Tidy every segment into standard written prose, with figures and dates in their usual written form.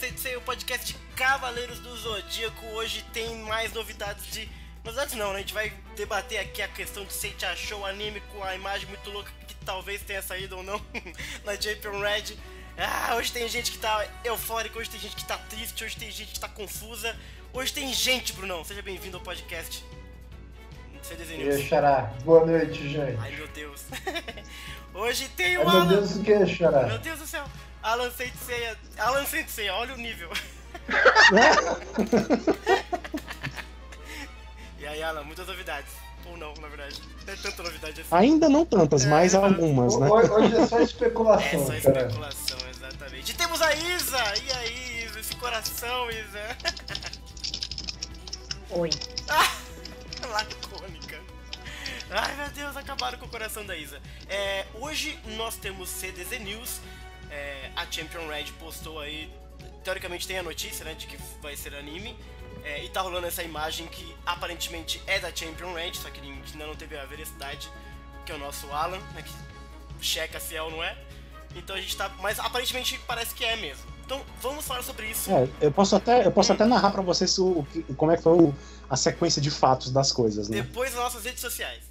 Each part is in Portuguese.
Sensei, o podcast Cavaleiros do Zodíaco. Hoje tem mais novidades de... Novidades não, né? A gente vai debater aqui a questão de Sente achou o anime com a imagem muito louca que talvez tenha saído ou não na Champion Red. Hoje tem gente que tá eufórica, hoje tem gente que tá triste, hoje tem gente que tá confusa. Hoje tem gente, Brunão. Seja bem-vindo ao podcast CDZ News. E aí, Xará? Boa noite, gente. Ai, meu Deus. Hoje tem o Ai, Alan. meu Deus, o que, Xará? Meu Deus do céu. Alan Sensei, olha o nível. E aí, Alan, muitas novidades. Ou não, na verdade. Não é tanta novidade assim. Ainda não tantas, mas algumas, né? Hoje é só especulação, É só cara. especulação, exatamente. E temos a Isa! E aí, Isa? Esse coração, Isa? Oi. Lacônica. Ai, meu Deus, acabaram com o coração da Isa. Hoje nós temos CDZ News. A Champion Red postou aí, teoricamente tem a notícia, né, de que vai ser anime. E tá rolando essa imagem que aparentemente é da Champion Red, só que ainda não teve a veracidade, que é o nosso Alan, né, que checa se é ou não é. Então a gente tá... Mas aparentemente parece que é mesmo. Então vamos falar sobre isso. Eu posso até narrar pra vocês como é que foi a sequência de fatos das coisas, né? Depois nas nossas redes sociais.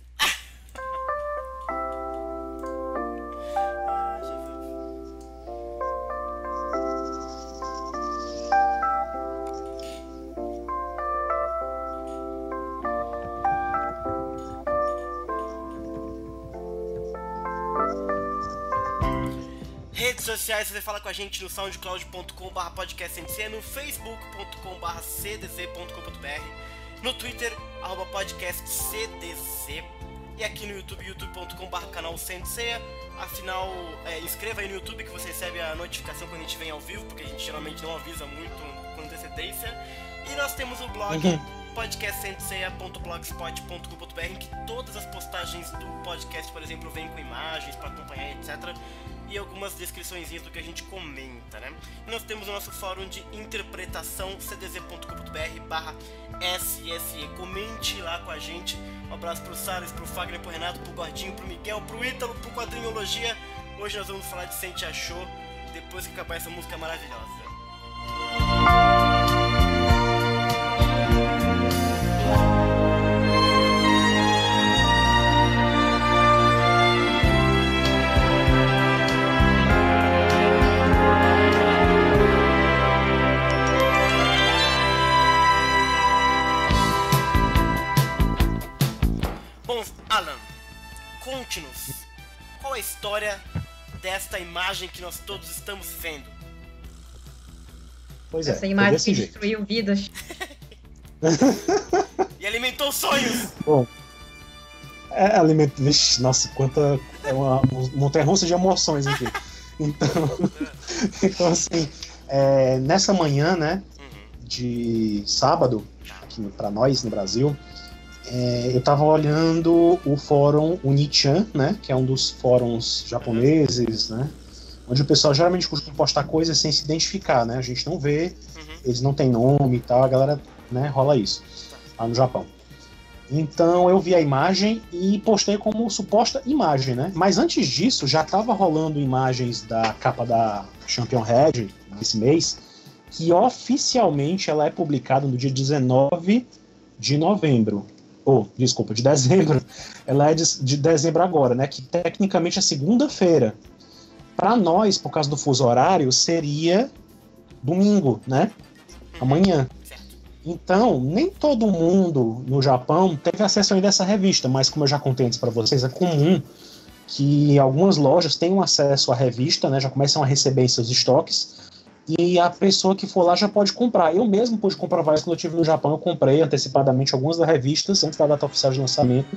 Redes sociais, você fala com a gente no soundcloud.com/podcastnc, no facebook.com/cdz.com.br, no Twitter, @podcastcdz, e aqui no YouTube, youtube.com/canal Sensei. Afinal, inscreva aí no YouTube que você recebe a notificação quando a gente vem ao vivo, porque a gente geralmente não avisa muito com antecedência. E nós temos o blog podcastsenseia.blogspot.com.br, em que todas as postagens do podcast, por exemplo, vêm com imagens para acompanhar, etc. E algumas descriçõezinhas do que a gente comenta, né? E nós temos o nosso fórum de interpretação, cdz.com.br/sse. Comente lá com a gente. Um abraço pro Salles, pro Fagner, pro Renato, pro Gordinho, pro Miguel, pro Ítalo, pro Quadrinhologia. Hoje nós vamos falar de Sente Achou, depois que acabar essa música maravilhosa. Bom, Alan, conte-nos, qual a história desta imagem que nós todos estamos vendo? Pois Essa imagem que destruiu vidas. E alimentou sonhos! Bom, Vixe, nossa, quanta... É uma montanha-russa de emoções aqui. Então assim, nessa manhã, né, de sábado, aqui pra nós no Brasil, eu tava olhando o fórum Unichan, né, que é um dos fóruns japoneses, né, onde o pessoal geralmente costuma postar coisas sem se identificar, né, a gente não vê, eles não têm nome e tal, a galera, né, rola isso lá no Japão. Então eu vi a imagem e postei como suposta imagem, né, mas antes disso já tava rolando imagens da capa da Champion Red desse mês, que oficialmente ela é publicada no dia 19 de novembro. De dezembro. Ela é de dezembro agora, né? Que tecnicamente é segunda-feira. Para nós, por causa do fuso horário, seria domingo, né? Amanhã. Então, nem todo mundo no Japão teve acesso ainda a essa revista, mas como eu já contei antes para vocês, é comum que algumas lojas tenham acesso à revista, né? Já começam a receber em seus estoques. E a pessoa que for lá já pode comprar. Eu mesmo pude comprar várias quando eu estive no Japão. Eu comprei antecipadamente algumas das revistas antes da data oficial de lançamento,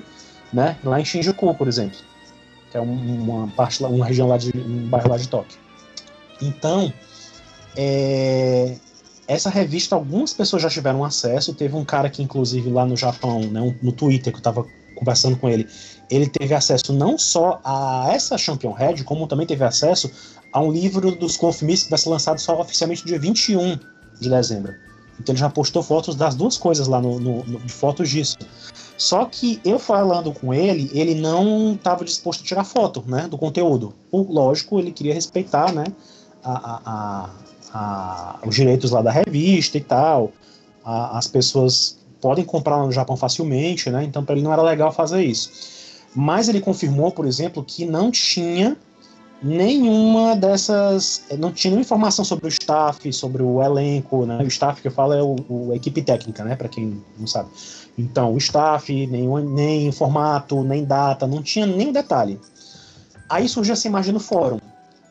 né? Lá em Shinjuku, por exemplo, que é uma região lá um bairro lá de Tóquio. Então, essa revista algumas pessoas já tiveram acesso. Teve um cara que inclusive lá no Japão, né, no Twitter, que eu estava conversando com ele, ele teve acesso não só a essa Champion Red, como também teve acesso a um livro dos Confirmistas que vai ser lançado só oficialmente no dia 21 de dezembro. Então ele já postou fotos das duas coisas lá, de fotos disso. Só que eu falando com ele, ele não estava disposto a tirar foto, né, do conteúdo. Lógico, ele queria respeitar, né, a os direitos lá da revista e tal. As pessoas podem comprar lá no Japão facilmente, né? Então para ele não era legal fazer isso. Mas ele confirmou, por exemplo, que não tinha nenhuma dessas... Não tinha nenhuma informação sobre o staff, sobre o elenco, né? O staff que eu falo é a equipe técnica, né? Para quem não sabe. Então, o staff, nem formato, nem data, não tinha nenhum detalhe. Aí surgiu essa imagem no fórum.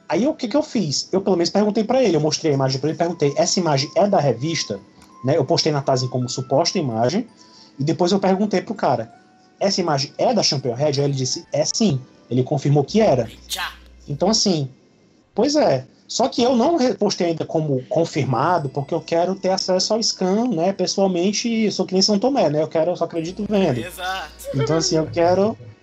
Aí o que eu fiz? Eu pelo menos perguntei para ele, eu mostrei a imagem para ele, perguntei, essa imagem é da revista? Né? Eu postei na Tazin como suposta imagem, e depois eu perguntei pro cara, essa imagem é da Championhead? Aí ele disse, é sim. Ele confirmou que era. Então assim, pois é. Só que eu não postei ainda como confirmado, porque eu quero ter acesso ao scan, né? Pessoalmente, eu sou que nem São Tomé, né? Eu só acredito vendo. Exato. Então assim,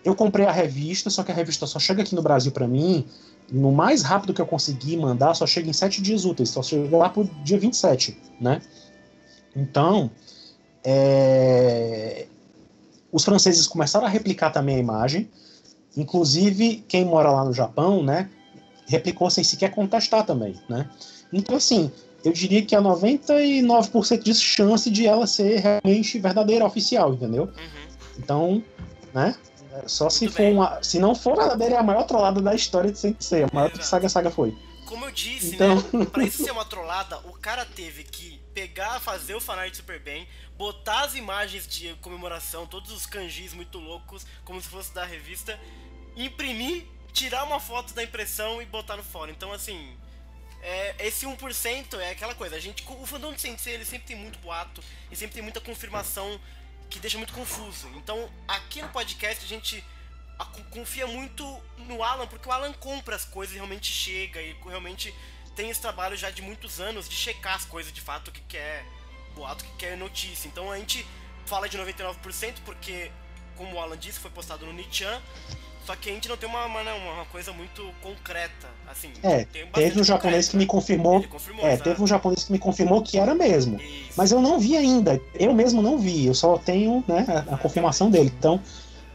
eu comprei a revista, só que a revista só chega aqui no Brasil pra mim, no mais rápido que eu conseguir mandar, só chega em 7 dias úteis, só chega lá pro dia 27, né? Então, os franceses começaram a replicar também a imagem, inclusive quem mora lá no Japão, né, replicou sem sequer contestar também, né? Então, assim, eu diria que há 99% de chance de ela ser realmente verdadeira, oficial, entendeu? Uhum. Então, né, só se for se não for verdadeira, é a maior trollada da história de Sensei, a maior que Saga foi. Como eu disse, então... né, pra isso ser uma trollada, o cara teve que pegar, fazer o fanart super bem, botar as imagens de comemoração, todos os kanjis muito loucos, como se fosse da revista, imprimir, tirar uma foto da impressão e botar no fórum. Então, assim, esse 1% é aquela coisa, o fandom de Sensei, ele sempre tem muito boato, e sempre tem muita confirmação que deixa muito confuso. Então, aqui no podcast, a gente confia muito no Alan, porque o Alan compra as coisas e realmente chega, e realmente tem esse trabalho já de muitos anos de checar as coisas de fato, que quer boato, que quer notícia. Então a gente fala de 99% porque, como o Alan disse, foi postado no Nichan, só que a gente não tem uma coisa muito concreta, assim. Teve um japonês que me confirmou, teve um japonês que me confirmou que era mesmo. Isso. Mas eu não vi ainda, eu mesmo não vi, eu só tenho, né, a confirmação dele. Então,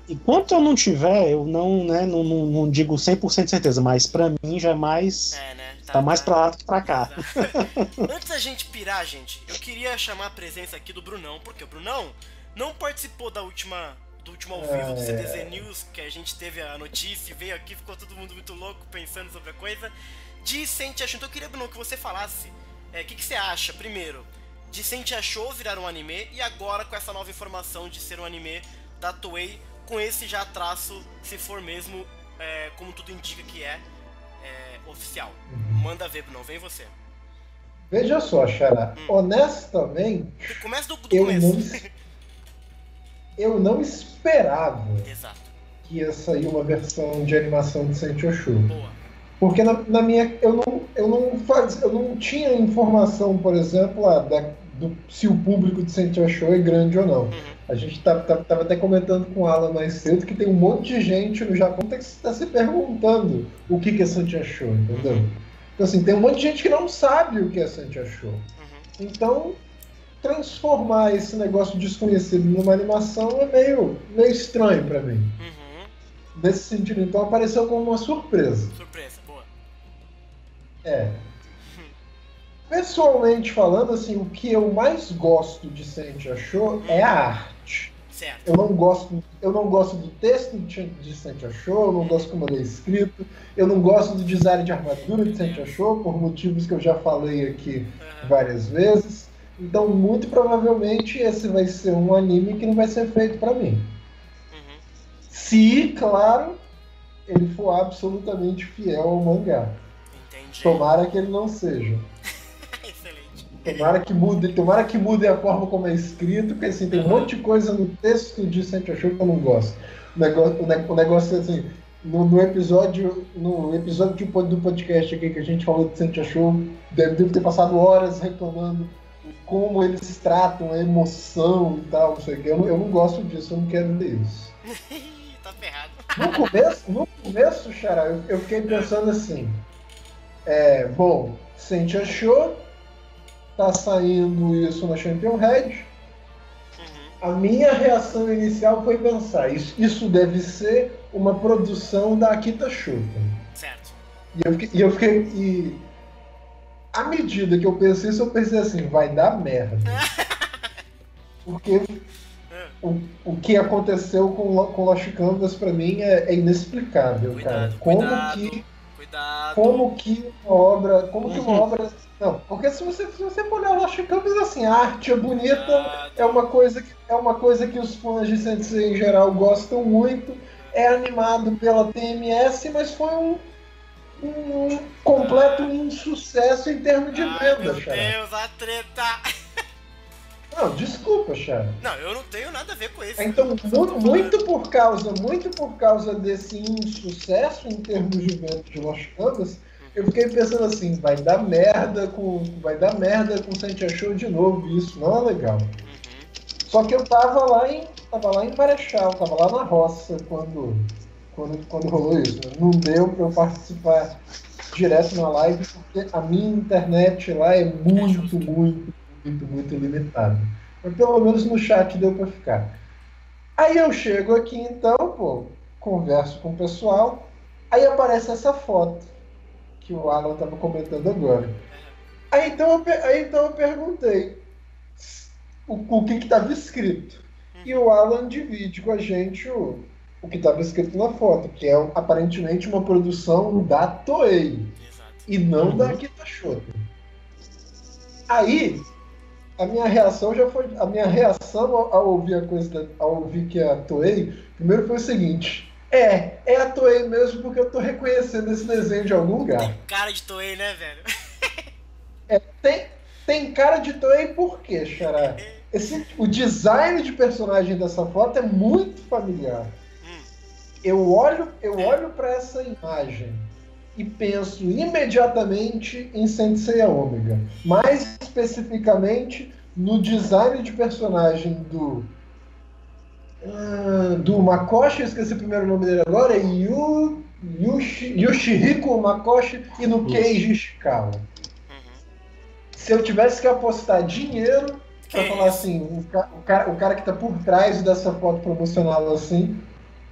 enquanto eu não tiver, eu não digo 100% de certeza, mas pra mim já é mais... né? Tá mais pra lá do que pra cá. Antes da gente pirar, gente, eu queria chamar a presença aqui do Brunão, porque o Brunão não participou do último ao vivo do CDZ News, que a gente teve a notícia, veio aqui, ficou todo mundo muito louco pensando sobre a coisa, de Sente Achou. Então eu queria, Brunão, que você falasse o que você acha, primeiro, de Sente Achou virar um anime, e agora com essa nova informação de ser um anime da Toei, com esse já traço, se for mesmo, como tudo indica que é oficial. Manda ver, Bruno, vem você. Veja só, Xará, honestamente... Começa do começo. Eu não esperava Exato. que ia sair uma versão de animação de Sente Achou. Boa. Porque na minha... Eu não tinha informação, por exemplo, se o público de Sente Achou é grande ou não. Uhum. A gente tava até comentando com o Alan mais cedo que tem um monte de gente no Japão que está se perguntando o que é Sente Achou, entendeu? Então, assim, tem um monte de gente que não sabe o que é Sente Achou. Então, transformar esse negócio desconhecido numa animação é meio estranho pra mim. Nesse sentido, então apareceu como uma surpresa. Surpresa, boa. Pessoalmente falando, assim, o que eu mais gosto de Sente Achou é a arte. Certo. Eu não gosto do texto de Sente Achou, eu não gosto como ele é escrito, eu não gosto do design de armadura de Sente Achou, por motivos que eu já falei aqui várias vezes. Então, muito provavelmente, esse vai ser um anime que não vai ser feito pra mim. Se, claro, ele for absolutamente fiel ao mangá. Entendi. Tomara que ele não seja. Excelente. Tomara que mude a forma como é escrito, porque assim, tem um monte de coisa no texto de Sente Achou que eu não gosto. O negócio assim, no episódio do podcast aqui que a gente falou de Sente Achou, deve ter passado horas reclamando como eles tratam a emoção e tal, não sei o que. Eu não gosto disso, eu não quero ver isso. Tá ferrado. No começo, Xará, eu fiquei pensando assim, bom, Sente Achou, tá saindo isso na Championhead. A minha reação inicial foi pensar, isso deve ser uma produção da Akita Shoten. Certo. à medida que eu pensei isso, eu pensei assim, vai dar merda. Porque o que aconteceu com Lost Canvas pra mim é inexplicável, cara. Como que uma obra. Não, porque se você for olhar Lost Canvas, assim, a arte é bonita, é uma coisa que os fãs de Sensei em geral gostam muito, é animado pela TMS, mas foi um completo insucesso em termos de venda, Meu Xará. Deus, a treta! Não, desculpa, Xará. Não, eu não tenho nada a ver com isso. Então, muito por causa desse insucesso em termos de venda de Lost Canvas, eu fiquei pensando assim, vai dar merda com Sensei Show de novo, isso não é legal. Só que eu tava lá em Marechal, tava lá na roça quando rolou isso. Né? Não deu pra eu participar direto na live, porque a minha internet lá é muito limitada. Mas pelo menos no chat deu pra ficar. Aí eu chego aqui então, pô, converso com o pessoal, aí aparece essa foto que o Alan tava comentando agora. Aí então eu perguntei o que estava escrito. E o Alan divide com a gente o que estava escrito na foto, que é aparentemente uma produção da Toei. Exato. E não da Akita Shoten. Aí a minha reação ao ouvir que é a Toei, primeiro foi o seguinte: é a Toei mesmo, porque eu tô reconhecendo esse desenho de algum lugar. Tem cara de Toei, né, velho? Tem cara de Toei por quê, Xará? O design de personagem dessa foto é muito familiar. Eu olho para essa imagem e penso imediatamente em Sensei Omega. Mais especificamente no design de personagem do Makoshi, eu esqueci o primeiro nome dele agora, é Yoshihiko Makoshi, e no Keiji Ishikawa. Se eu tivesse que apostar dinheiro pra falar assim, o cara que tá por trás dessa foto promocional assim,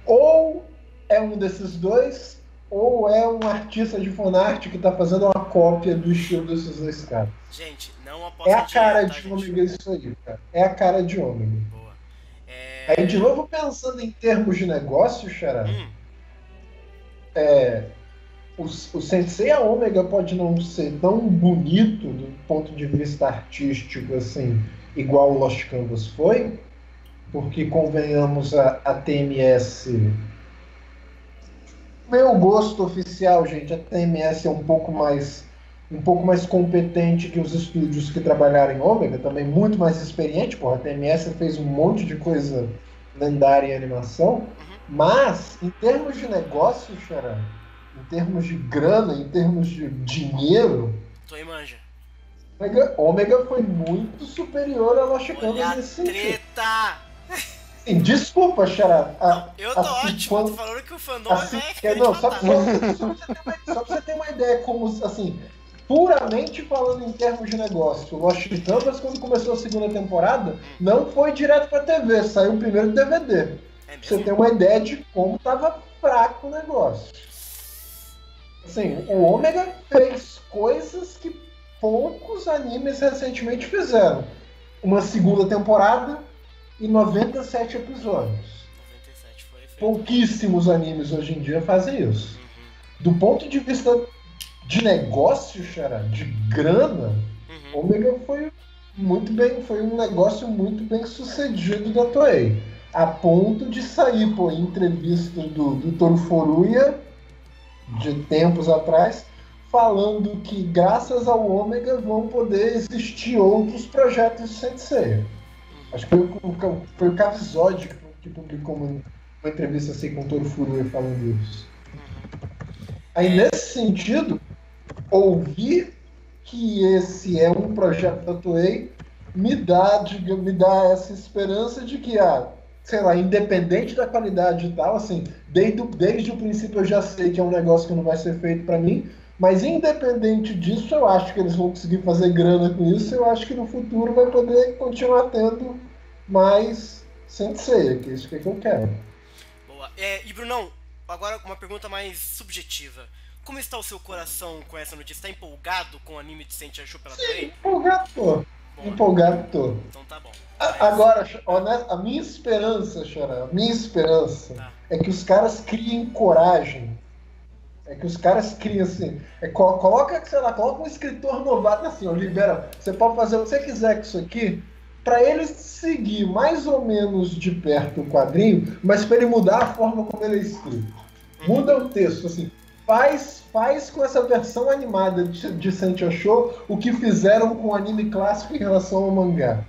ou é um desses dois, ou é um artista de fanart que tá fazendo uma cópia do estilo desses dois caras. Gente, não aposta É a cara dinheiro, de Ômega isso aí, cara. É a cara de Ômega. Boa. Aí, de novo, pensando em termos de negócio, Xará, o Sensei Omega pode não ser tão bonito do ponto de vista artístico, assim, igual o Lost Canvas foi, porque, convenhamos, a TMS... Meu gosto oficial, gente, a TMS é um pouco mais competente que os estúdios que trabalharam em Omega, também muito mais experiente, porra, a TMS fez um monte de coisa lendária em animação, mas, em termos de negócio, Xará, em termos de grana, em termos de dinheiro, Toei manja. Omega foi muito superior a Lost Canvas nesse sentido. Sim, desculpa, Xará. Eu tô ótimo, tô falando que o fandom só pra você ter uma ideia, como, assim, puramente falando em termos de negócio, o Lost Canvas, quando começou a segunda temporada, não foi direto pra TV, saiu primeiro DVD. Pra você ter uma ideia de como tava fraco o negócio. Assim, o Omega fez coisas que poucos animes recentemente fizeram. Uma segunda temporada e 97 episódios. 97 foi feito. Pouquíssimos animes hoje em dia fazem isso. Do ponto de vista de negócio, Xará, de grana, Omega foi um negócio muito bem sucedido da Toei. A ponto de sair, em entrevista do Toru Furuya, de tempos atrás, falando que graças ao Omega vão poder existir outros projetos de Sensei. Acho que foi o Cavizode que publicou uma entrevista assim com o Toru Furuya falando isso. Aí, nesse sentido, ouvir que esse é um projeto da Toei me dá essa esperança de que, sei lá, independente da qualidade e tal, assim, desde o princípio eu já sei que é um negócio que não vai ser feito pra mim, mas independente disso, eu acho que eles vão conseguir fazer grana com isso, eu acho que no futuro vai poder continuar tendo mais Sensei, que é isso que eu quero. Boa. E Brunão, agora uma pergunta mais subjetiva. como está o seu coração com essa notícia? Tá empolgado com o anime de Saint Achu pela Toei? Empolgado tô. Empolgado tô. Então tá bom. Agora, a minha esperança, Xará, é que os caras criem coragem. É que os caras criem assim. Coloca um escritor novato assim, ó, libera. Você pode fazer o que você quiser com isso aqui, para ele seguir mais ou menos de perto o quadrinho, mas para ele mudar a forma como ele é escrito. Muda o texto, assim. Faz com essa versão animada de Saint Achu o que fizeram com o anime clássico em relação ao mangá.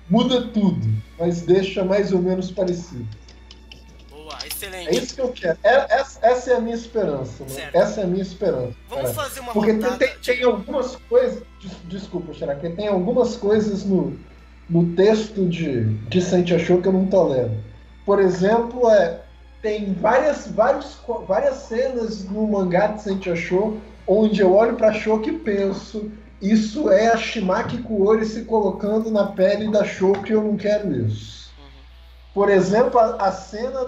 Muda tudo, mas deixa mais ou menos parecido. Boa, excelente. É isso que eu quero. Essa é a minha esperança. Né? Essa é a minha esperança. Vamos fazer uma Porque rodada... tem algumas coisas... Desculpa, Xará, que tem algumas coisas no texto de Saint Achu que eu não tolero. Por exemplo, tem várias cenas no mangá de Saint Achu onde eu olho pra Shoko e penso, isso é a Shimaki Kuori se colocando na pele da Shoko e eu não quero isso. Por exemplo, a cena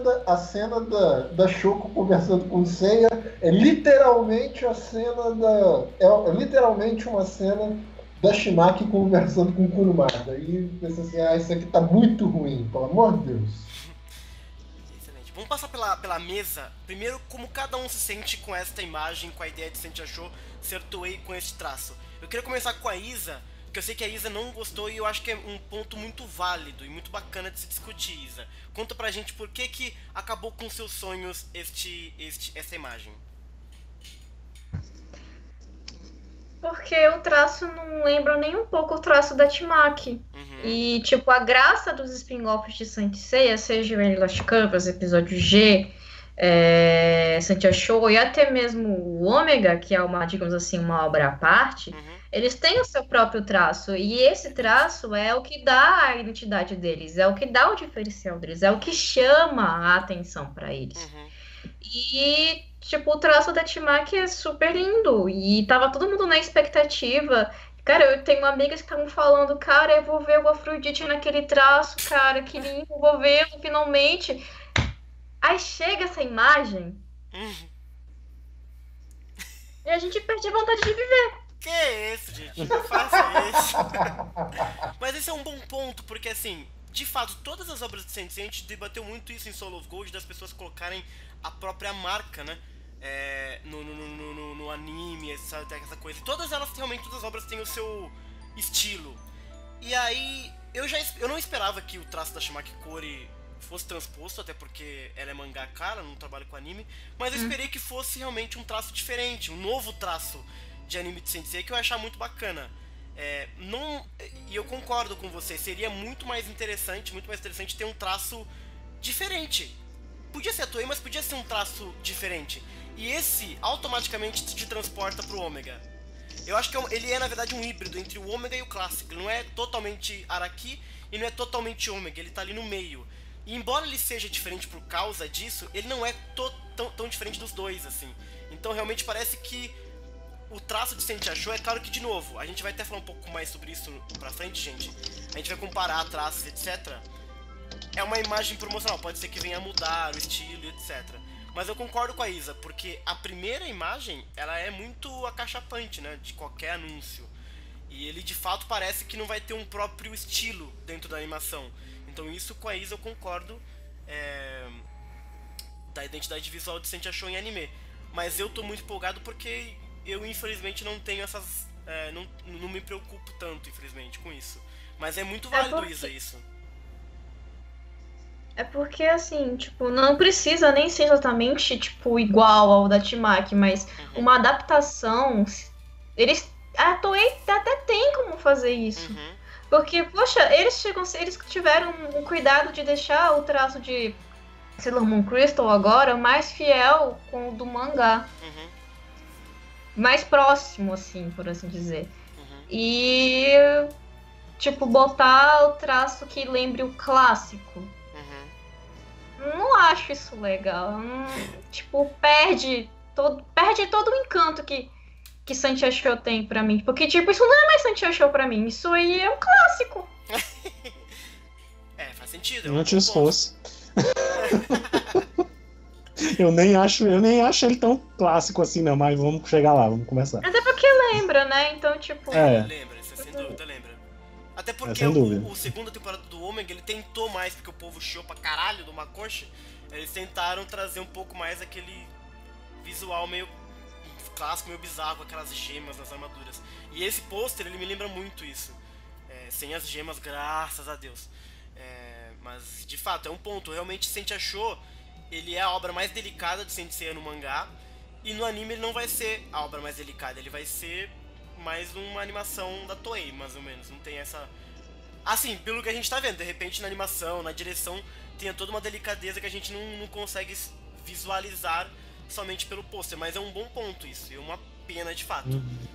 da Shoko conversando com Seiya é literalmente uma cena da Shimaki conversando com Kurumada. E pensa assim, isso aqui tá muito ruim, pelo amor de Deus. Vamos passar pela mesa. Primeiro, como cada um se sente com esta imagem, com a ideia de Saint Achu ser Toei com este traço. Eu queria começar com a Isa, porque eu sei que a Isa não gostou e eu acho que é um ponto muito válido e muito bacana de se discutir, Isa. Conta pra gente por que acabou com seus sonhos essa imagem. Porque o traço não lembra nem um pouco o traço da Temaki. E, tipo, a graça dos spin-offs de Saint Seiya, seja ele Lost Canvas, episódio G, Saint Achu e até mesmo o Ômega, que é digamos assim, uma obra à parte, eles têm o seu próprio traço. E esse traço é o que dá a identidade deles, é o que dá o diferencial deles, é o que chama a atenção para eles. E, tipo, o traço da Temaki é super lindo. E tava todo mundo na expectativa. Cara, eu tenho amigas que estavam falando, cara, eu vou ver o Afrodite naquele traço, cara, que lindo, vou vê-lo finalmente. Aí chega essa imagem e a gente perde a vontade de viver. Que isso, gente? Não faça isso. Mas esse é um bom ponto, porque assim, de fato, todas as obras de Saint Seiya, a gente debateu muito isso em Soul of Gold, das pessoas colocarem a própria marca, né? No anime, essa coisa. Todas as obras têm o seu estilo. E aí, eu não esperava que o traço da Shimaki Kuori fosse transposto, até porque ela é mangaka, não trabalha com anime, mas eu esperei que fosse realmente um traço diferente, um novo traço de anime de Saint Seiya, que eu ia achar muito bacana. E eu concordo com você, seria muito mais interessante ter um traço diferente. Podia ser a Toei, mas podia ser um traço diferente. E esse automaticamente te transporta pro Ômega. Eu acho que ele é, na verdade, um híbrido entre o Ômega e o clássico. Ele não é totalmente Araki e não é totalmente Ômega, ele tá ali no meio. E embora ele seja diferente por causa disso, ele não é tão diferente dos dois, assim. Então realmente parece que o traço de Saint Achu, é claro que, de novo, a gente vai até falar um pouco mais sobre isso pra frente, gente. A gente vai comparar traços, etc. É uma imagem promocional, pode ser que venha a mudar o estilo, etc. Mas eu concordo com a Isa, porque a primeira imagem, ela é muito acachapante, né, de qualquer anúncio. E ele, de fato, parece que não vai ter um próprio estilo dentro da animação. Então isso com a Isa eu concordo, da identidade visual de Saint Achu em anime. Mas eu tô muito empolgado porque eu, infelizmente, não tenho essas... não me preocupo tanto, infelizmente, com isso. Mas é muito válido, Isa, isso. É porque, assim, tipo, não precisa nem ser exatamente, tipo, igual ao da Temaki, mas uma adaptação, a Toei até tem como fazer isso. Porque, poxa, eles tiveram um cuidado de deixar o traço de Sailor Moon Crystal agora mais fiel com o do mangá. Mais próximo, assim, por assim dizer. E, tipo, botar o traço que lembre o clássico. Não acho isso legal. Tipo, perde todo o encanto que Saint Achu tem pra mim. Porque, tipo, isso não é mais Saint Achu pra mim. Isso aí é um clássico. Faz sentido. Não te esforço. Eu nem acho ele tão clássico assim, não, mas vamos chegar lá, vamos começar. Até porque lembra, né? Então, tipo... Lembra, isso sem dúvida lembra. Até porque o segunda temporada do Ômega, ele tentou mais, porque o povo chiou pra caralho do Makoshi, eles tentaram trazer um pouco mais aquele visual meio clássico, meio bizarro, com aquelas gemas nas armaduras. E esse pôster, ele me lembra muito isso. Sem as gemas, graças a Deus. Mas, de fato, é um ponto. Realmente, Saint Show, ele é a obra mais delicada de Saint Seiya no mangá. E no anime ele não vai ser a obra mais delicada. Ele vai ser mais uma animação da Toei, mais ou menos. Não tem essa... Assim, pelo que a gente tá vendo. De repente, na animação, na direção, tem toda uma delicadeza que a gente não consegue visualizar somente pelo pôster. Mas é um bom ponto isso. É uma pena, de fato.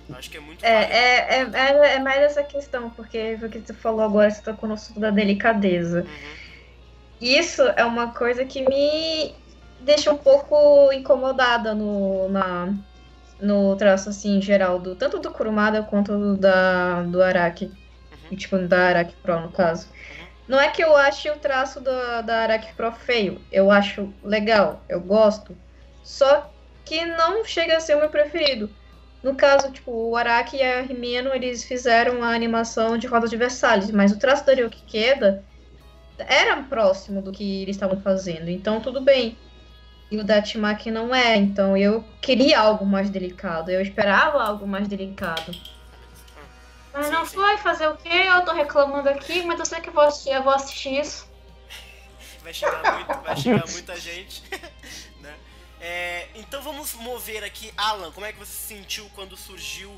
Eu acho que é muito é mais essa questão, porque o que você falou agora, você tocou no assunto da delicadeza. Isso é uma coisa que me deixa um pouco incomodada no traço, assim, em geral, tanto do Kurumada quanto do Araki. Tipo, da Araki Pro, no caso. Não é que eu ache o traço da Araki Pro feio. Eu acho legal, eu gosto. Só que não chega a ser o meu preferido. No caso, tipo, o Araki e a Himeno, eles fizeram a animação de Roda de Versalhes, mas o traço da Ryoki Keda era próximo do que eles estavam fazendo, então tudo bem. E o da Temaki não é, então eu queria algo mais delicado, eu esperava algo mais delicado. Mas não foi fazer o quê? Eu tô reclamando aqui, mas eu sei que eu vou assistir isso. Vai chegar muita gente, né? Então vamos mover aqui. Alan, como é que você se sentiu quando surgiu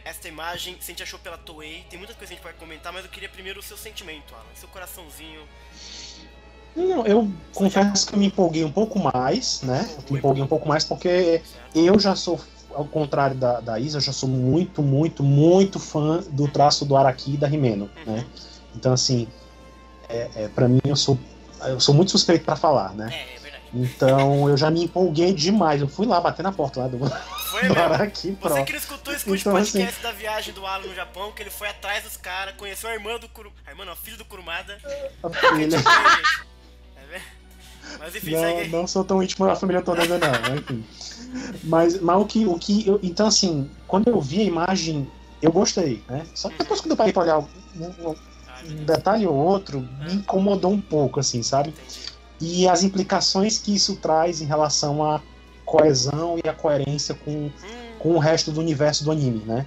esta imagem? Você achou pela Toei? Tem muita coisa que a gente pode comentar, mas eu queria primeiro o seu sentimento, Alan, seu coraçãozinho. Não, eu confesso que eu me empolguei um pouco mais, né? Me empolguei um pouco mais porque eu já sou, ao contrário da Isa, eu já sou muito, muito, muito fã do traço do Araki e da Himeno, né? Então, assim, pra mim eu sou muito suspeito pra falar, né? É verdade. Então eu já me empolguei demais. Eu fui lá bater na porta lá do Araki Pro. Você que não escutou, escute o podcast da viagem do Alan no Japão, que ele foi atrás dos caras, conheceu a irmã do Kurumada. A irmã não, a filha do Kurumada. A filha. Mas enfim, segue aí. Não sou tão íntimo da família toda ainda não, enfim. Mas então assim, quando eu vi a imagem, eu gostei, né? Só que depois quando eu parei pra olhar um detalhe ou outro, me incomodou um pouco, assim, sabe? E as implicações que isso traz em relação à coesão e à coerência com o resto do universo do anime, né?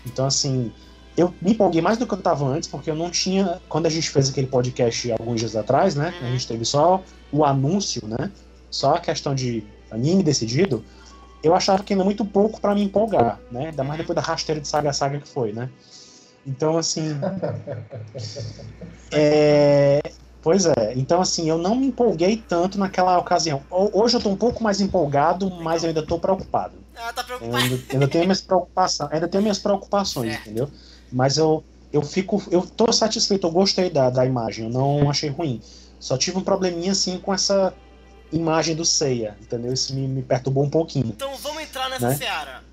Então, assim, eu me empolguei mais do que eu estava antes, porque eu não tinha... Quando a gente fez aquele podcast alguns dias atrás, né? A gente teve só o anúncio, né? Só a questão de anime decidido. Eu achava que ainda muito pouco para me empolgar, né? Ainda mais depois da rasteira de Saga que foi, né? Então, assim... Pois é. Então, assim, eu não me empolguei tanto naquela ocasião. Hoje eu tô um pouco mais empolgado, mas eu ainda tô preocupado. Tá preocupado. Ainda tenho minhas preocupações, entendeu? Mas eu tô satisfeito, eu gostei da imagem, eu não achei ruim. Só tive um probleminha, assim, com essa imagem do Seiya, entendeu? Isso me perturbou um pouquinho. Então vamos entrar nessa seara.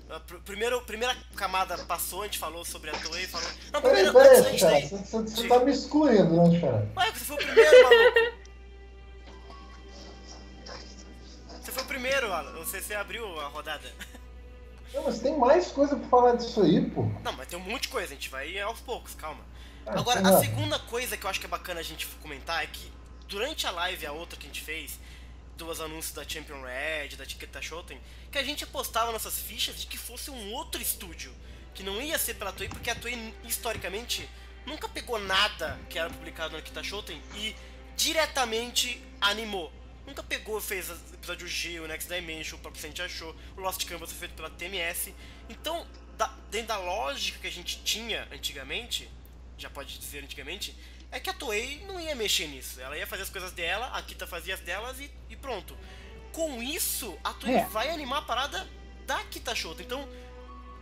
Primeira camada passou, a gente falou sobre a Toei, falou... Não, peraí, cara, você tá me excluindo, né, cara? Ué, você foi o primeiro, maluco. Você foi o primeiro, Alan. Você abriu a rodada. Não, mas tem mais coisa pra falar disso aí, pô. Não, mas tem um monte de coisa, a gente vai aos poucos, calma. Agora, a segunda coisa que eu acho que é bacana a gente comentar é que durante a live, a outra que a gente fez, dos anúncios da Champion Red, da Kita Shoten, que a gente apostava nossas fichas de que fosse um outro estúdio, que não ia ser pela Toei, porque a Toei, historicamente, nunca pegou nada que era publicado na Kita Shoten e diretamente animou. Nunca pegou, fez o episódio G, o Next Dimension, o próprio Saint Show, o Lost Canvas foi feito pela TMS. Então, dentro da lógica que a gente tinha antigamente, já pode dizer antigamente, é que a Toei não ia mexer nisso. Ela ia fazer as coisas dela, a Kita fazia as delas e pronto. Com isso, a Toei vai animar a parada da Kita Shoten. Então,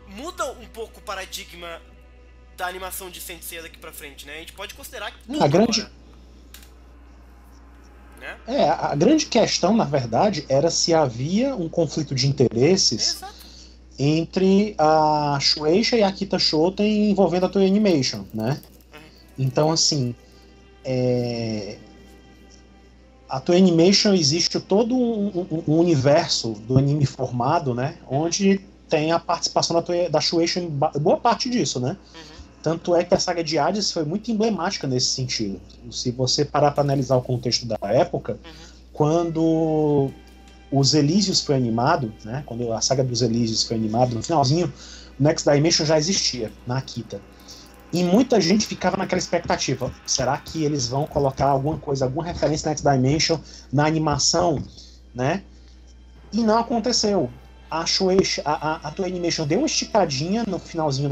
muda um pouco o paradigma da animação de Saint Seiya daqui pra frente, né? A gente pode considerar que tudo a grande questão, na verdade, era se havia um conflito de interesses entre a Shueisha e a Kita Shoten envolvendo a Toei Animation, né? Então, assim, a Toei Animation existe todo um universo do anime formado, né? Onde tem a participação da Shueisha em boa parte disso, né? Tanto é que a saga de Hades foi muito emblemática nesse sentido. Se você parar para analisar o contexto da época, quando os Elísios foi animado, né? Quando a saga dos Elísios foi animada, no finalzinho, o Next Dimension já existia na Akita. E muita gente ficava naquela expectativa. Será que eles vão colocar alguma coisa, alguma referência Next Dimension na animação, né? E não aconteceu. A Shueisha, a Toei Animation deu uma esticadinha no finalzinho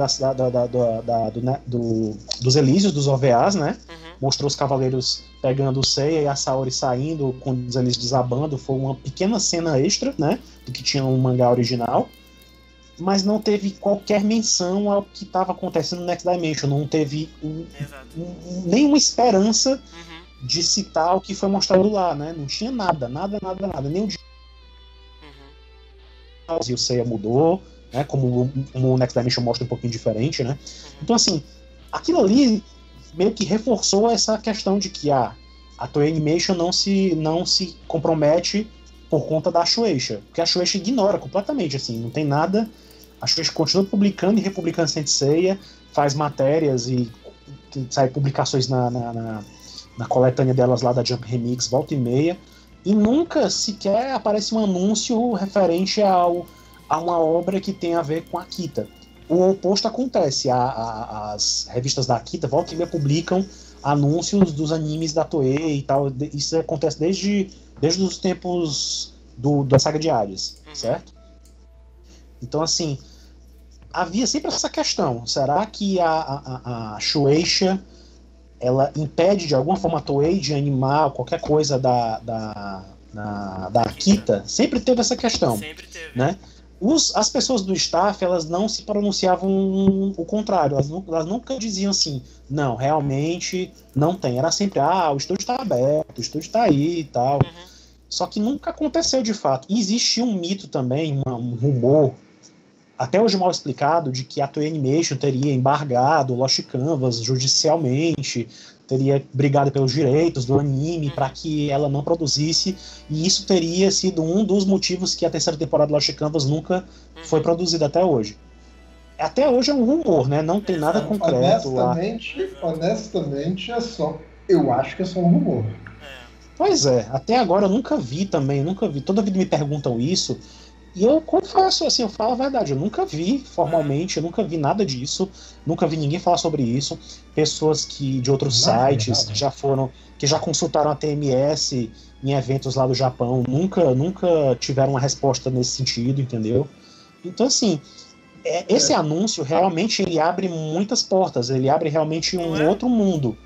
dos Elísios, dos OVAs, né? Mostrou os cavaleiros pegando o Seiya e a Saori saindo, com os Elísios desabando. Foi uma pequena cena extra, né? Do que tinha no mangá original. Mas não teve qualquer menção ao que estava acontecendo no Next Dimension. Não teve nenhuma esperança de citar o que foi mostrado lá, né? Não tinha nada. Nem o e o Seiya mudou, né? Como o Next Dimension mostra um pouquinho diferente, né? Então, assim, aquilo ali meio que reforçou essa questão de que a Toei Animation não se compromete por conta da Shueisha. Porque a Shueisha ignora completamente, assim, não tem nada. A Shueisha continua publicando e republicando Saint Seiya, faz matérias e sai publicações na coletânea delas lá da Jump Remix, volta e meia, e nunca sequer aparece um anúncio referente a uma obra que tem a ver com a Akita. O oposto acontece, as revistas da Akita volta e meia publicam anúncios dos animes da Toei e tal. Isso acontece desde os tempos da saga de Hades, certo? Então, assim, havia sempre essa questão. Será que a Shueisha ela impede de alguma forma a Toei de animar qualquer coisa da Akita? Sempre teve essa questão. Sempre teve. Né? As pessoas do staff, elas não se pronunciavam o contrário. Elas nunca diziam assim, não, realmente não tem. Era sempre, o estúdio está aberto, o estúdio está aí e tal. Só que nunca aconteceu de fato. E existia um mito também, um rumor, até hoje mal explicado, de que a Toei Animation teria embargado Lost Canvas judicialmente, teria brigado pelos direitos do anime para que ela não produzisse, e isso teria sido um dos motivos que a terceira temporada de Lost Canvas nunca foi produzida até hoje. Até hoje é um rumor, né? Não tem nada concreto. Honestamente, eu acho que é só um rumor. Pois é, até agora eu nunca vi. Toda vida me perguntam isso. E eu confesso, assim, eu falo a verdade, eu nunca vi formalmente, eu nunca vi nada disso, nunca vi ninguém falar sobre isso. Pessoas de outros sites que já consultaram a TMS em eventos lá do Japão, nunca tiveram uma resposta nesse sentido, entendeu? Então, assim, esse anúncio realmente ele abre muitas portas, ele abre realmente um outro mundo.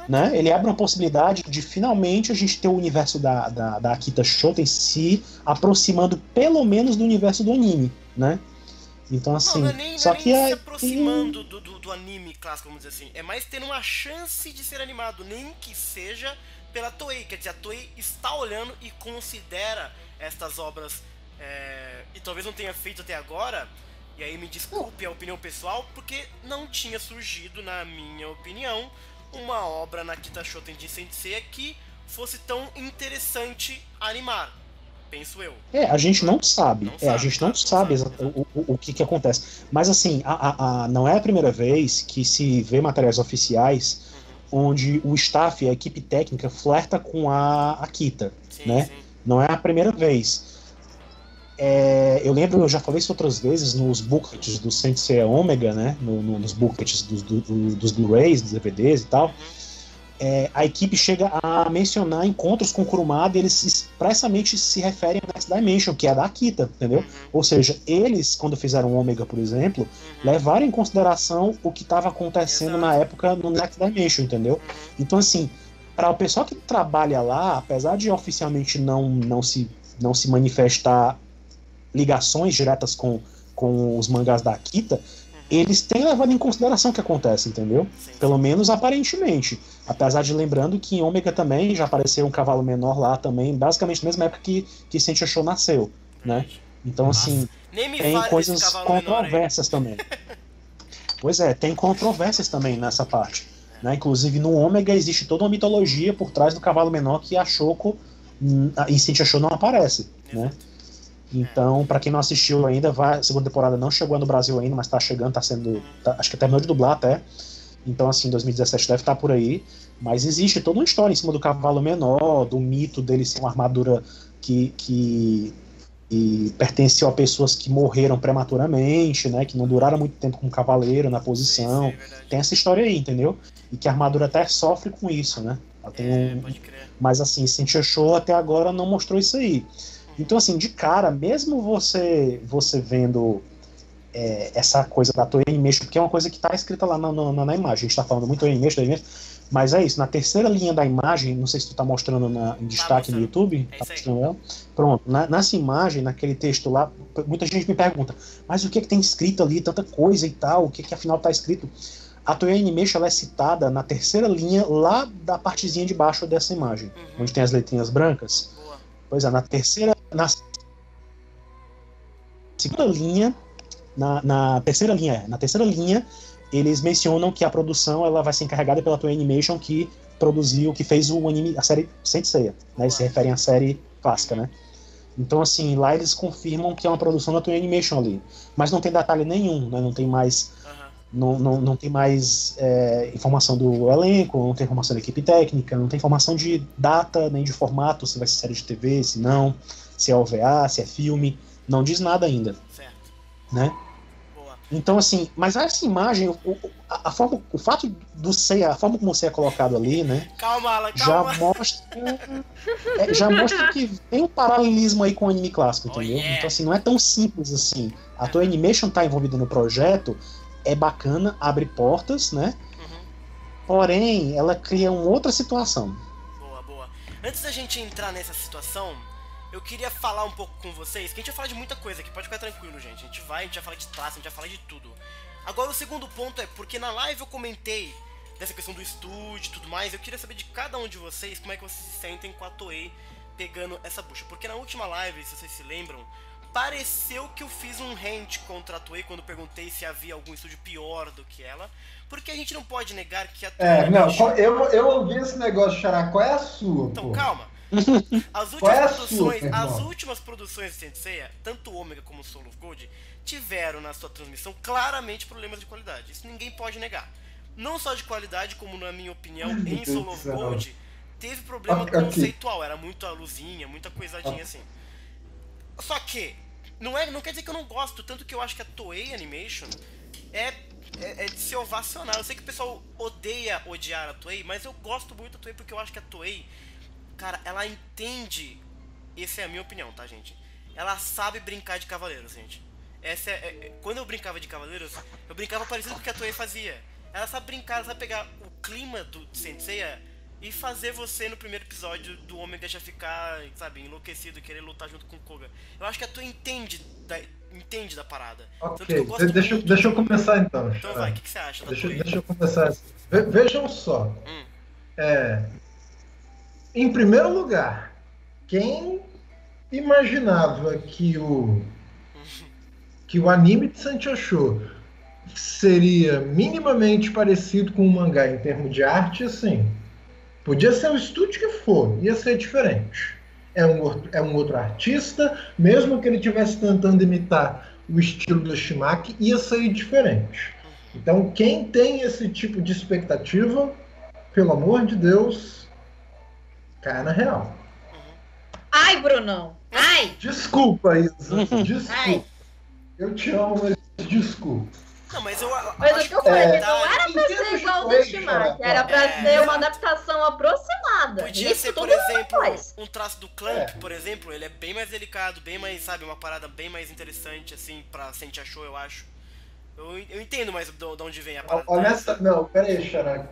Né? Ele abre uma possibilidade de finalmente a gente ter o universo da Akita Shoten se aproximando pelo menos do universo do anime, né? Então, assim, não é nem se aproximando do anime clássico, vamos dizer assim, é mais tendo uma chance de ser animado, nem que seja pela Toei, quer dizer, a Toei está olhando e considera estas obras, e talvez não tenha feito até agora, e aí me desculpe a opinião pessoal, porque não tinha surgido, na minha opinião, uma obra na Akita Shoten de Saint Seiya que fosse tão interessante animar, penso eu. A gente não sabe. A gente não sabe o que acontece. Mas assim, não é a primeira vez que se vê materiais oficiais onde o staff, a equipe técnica, flerta com a Akita, né? Sim. Não é a primeira vez. Eu lembro, eu já falei isso outras vezes nos booklets do Saint Seiya Omega, né? Nos booklets dos Blu-rays, dos DVDs e tal. A equipe chega a mencionar encontros com Kurumada e eles expressamente se referem a Next Dimension, que é da Akita, entendeu? Ou seja, eles, quando fizeram o Omega, por exemplo, levaram em consideração o que estava acontecendo na época no Next Dimension, entendeu? Então, assim, para o pessoal que trabalha lá, apesar de oficialmente não se manifestar ligações diretas com os mangás da Akita, eles têm levado em consideração o que acontece, entendeu? Sim. Pelo menos aparentemente. Apesar de lembrando que em Ômega também já apareceu um cavalo menor lá também, basicamente na mesma época que Saint Show nasceu, né? Então, assim, tem coisas controversas também. Pois tem controvérsias também nessa parte. Né? Inclusive no Ômega existe toda uma mitologia por trás do cavalo menor que a Shoko em Saint Show não aparece, né? Então, pra quem não assistiu ainda, a segunda temporada não chegou no Brasil ainda, mas tá chegando, acho que terminou de dublar até. Então, assim, 2017 deve estar por aí. Mas existe toda uma história em cima do cavalo menor, do mito dele ser uma armadura que pertenceu a pessoas que morreram prematuramente, né? Que não duraram muito tempo como cavaleiro na posição. Sim, tem essa história aí, entendeu? E que a armadura até sofre com isso, né? Ela tem pode crer. Mas, assim, Saint Show até agora não mostrou isso aí. Então, assim, de cara, mesmo você vendo essa coisa da Toei Animation, porque é uma coisa que está escrita lá na imagem, a gente está falando muito Toei Animation, mas é isso, na terceira linha da imagem, não sei se tu está mostrando em destaque no YouTube, tá mostrando ela? Pronto, nessa imagem, naquele texto lá, muita gente me pergunta, mas o que tem escrito ali, tanta coisa e tal, o que afinal está escrito? A Toei Animation ela é citada na terceira linha, lá da partezinha de baixo dessa imagem, onde tem as letrinhas brancas. Boa. Pois é, na segunda linha, na terceira linha, eles mencionam que a produção ela vai ser encarregada pela Toei Animation, que fez o anime, a série Saint Seiya, né? Eles se referem à série clássica, né? Então, assim, lá eles confirmam que é uma produção da Toei Animation ali. Mas não tem detalhe nenhum, né? Não tem mais... Não tem mais informação do elenco, não tem informação da equipe técnica, não tem informação de data, nem de formato, se vai ser série de TV, se não, se é OVA, se é filme, não diz nada ainda. Certo. Né? Boa. Então, assim, mas essa imagem, o fato do Seiya, a forma como o Seiya é colocado ali, né? Calma, Alan, calma. Já mostra que tem um paralelismo aí com o anime clássico, entendeu? Então, assim, não é tão simples assim. A Toei Animation tá envolvida no projeto, é bacana, abre portas, né? Porém, ela cria uma outra situação. Boa. Antes da gente entrar nessa situação, eu queria falar um pouco com vocês, que a gente vai falar de muita coisa aqui, pode ficar tranquilo, gente. A gente vai falar de traço, a gente vai falar de tudo. Agora, o segundo ponto é, porque na live eu comentei dessa questão do estúdio e tudo mais, eu queria saber de cada um de vocês como é que vocês se sentem com a Toei pegando essa bucha. Porque na última live, se vocês se lembram, pareceu que eu fiz um rant contra a Toei quando perguntei se havia algum estúdio pior do que ela, porque a gente não pode negar que a Toei... eu ouvi esse negócio, Xará, qual é a sua? Então, pô? calma. As últimas produções de Saint Seiya, tanto o Ômega como o Soul of Gold, tiveram na sua transmissão claramente problemas de qualidade. Isso ninguém pode negar. Não só de qualidade, como na minha opinião, em Soul of Gold, teve problema conceitual. Era muita luzinha, muita coisadinha assim. Só que, não quer dizer que eu não gosto, tanto que eu acho que a Toei Animation é de se ovacionar. Eu sei que o pessoal odeia odiar a Toei, mas eu gosto muito da Toei porque eu acho que a Toei, cara, ela entende, essa é a minha opinião, tá, gente? Ela sabe brincar de cavaleiros, gente. Quando eu brincava de cavaleiros, eu brincava parecido com o que a Toei fazia. Ela sabe brincar, ela sabe pegar o clima do Saint Seiya e fazer você no primeiro episódio do Ômega já ficar, sabe, enlouquecido, querer lutar junto com o Koga. Eu acho que a Toei entende da parada. Ok, deixa eu começar então. Então vai, o que você acha da Toei? Deixa eu começar assim. Vejam só. Em primeiro lugar, quem imaginava que o anime de Saint Show seria minimamente parecido com o mangá em termos de arte, assim, podia ser o estúdio que for, ia ser diferente. É um outro artista, mesmo que ele estivesse tentando imitar o estilo do Shimaki, ia sair diferente. Então, quem tem esse tipo de expectativa, pelo amor de Deus, cai na real. Ai, Brunão! Ai! Desculpa, Isa. Desculpa. Ai. Eu te amo, mas desculpa. Não, mas eu Mas acho o que eu falei, não era pra em ser termos igual ao de do Toei, Shimaki, cara, era pra ser uma adaptação aproximada. Podia Isso ser, por todo mundo exemplo, faz. um traço do Clamp, por exemplo, ele é bem mais delicado, bem mais, sabe, uma parada bem mais interessante, assim, pra Saint Show, eu acho. Eu entendo mais de onde vem a parada. Não, peraí, Xará.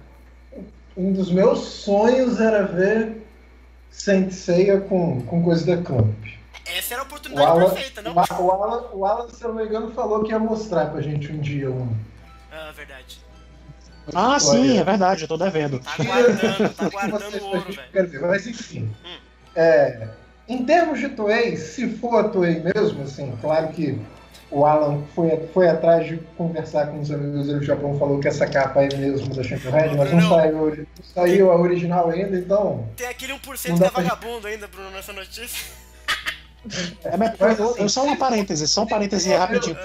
Um dos meus sonhos era ver Saint Seiya com coisa da Clamp. Essa era a oportunidade perfeita, não? O Alan, se eu não me engano, falou que ia mostrar pra gente um dia um. Ah, verdade. Ah, sim, é verdade, eu tô devendo. Tá guardando o ouro, velho. Mas enfim, Em termos de Toei, se for a Toei mesmo, assim, claro que o Alan foi atrás de conversar com os amigos do Japão, falou que essa capa aí mesmo da Champion Red, mas não saiu a original ainda, então... Tem aquele 1% que é vagabundo ainda, Bruno, nessa notícia. Só um parêntese rapidinho.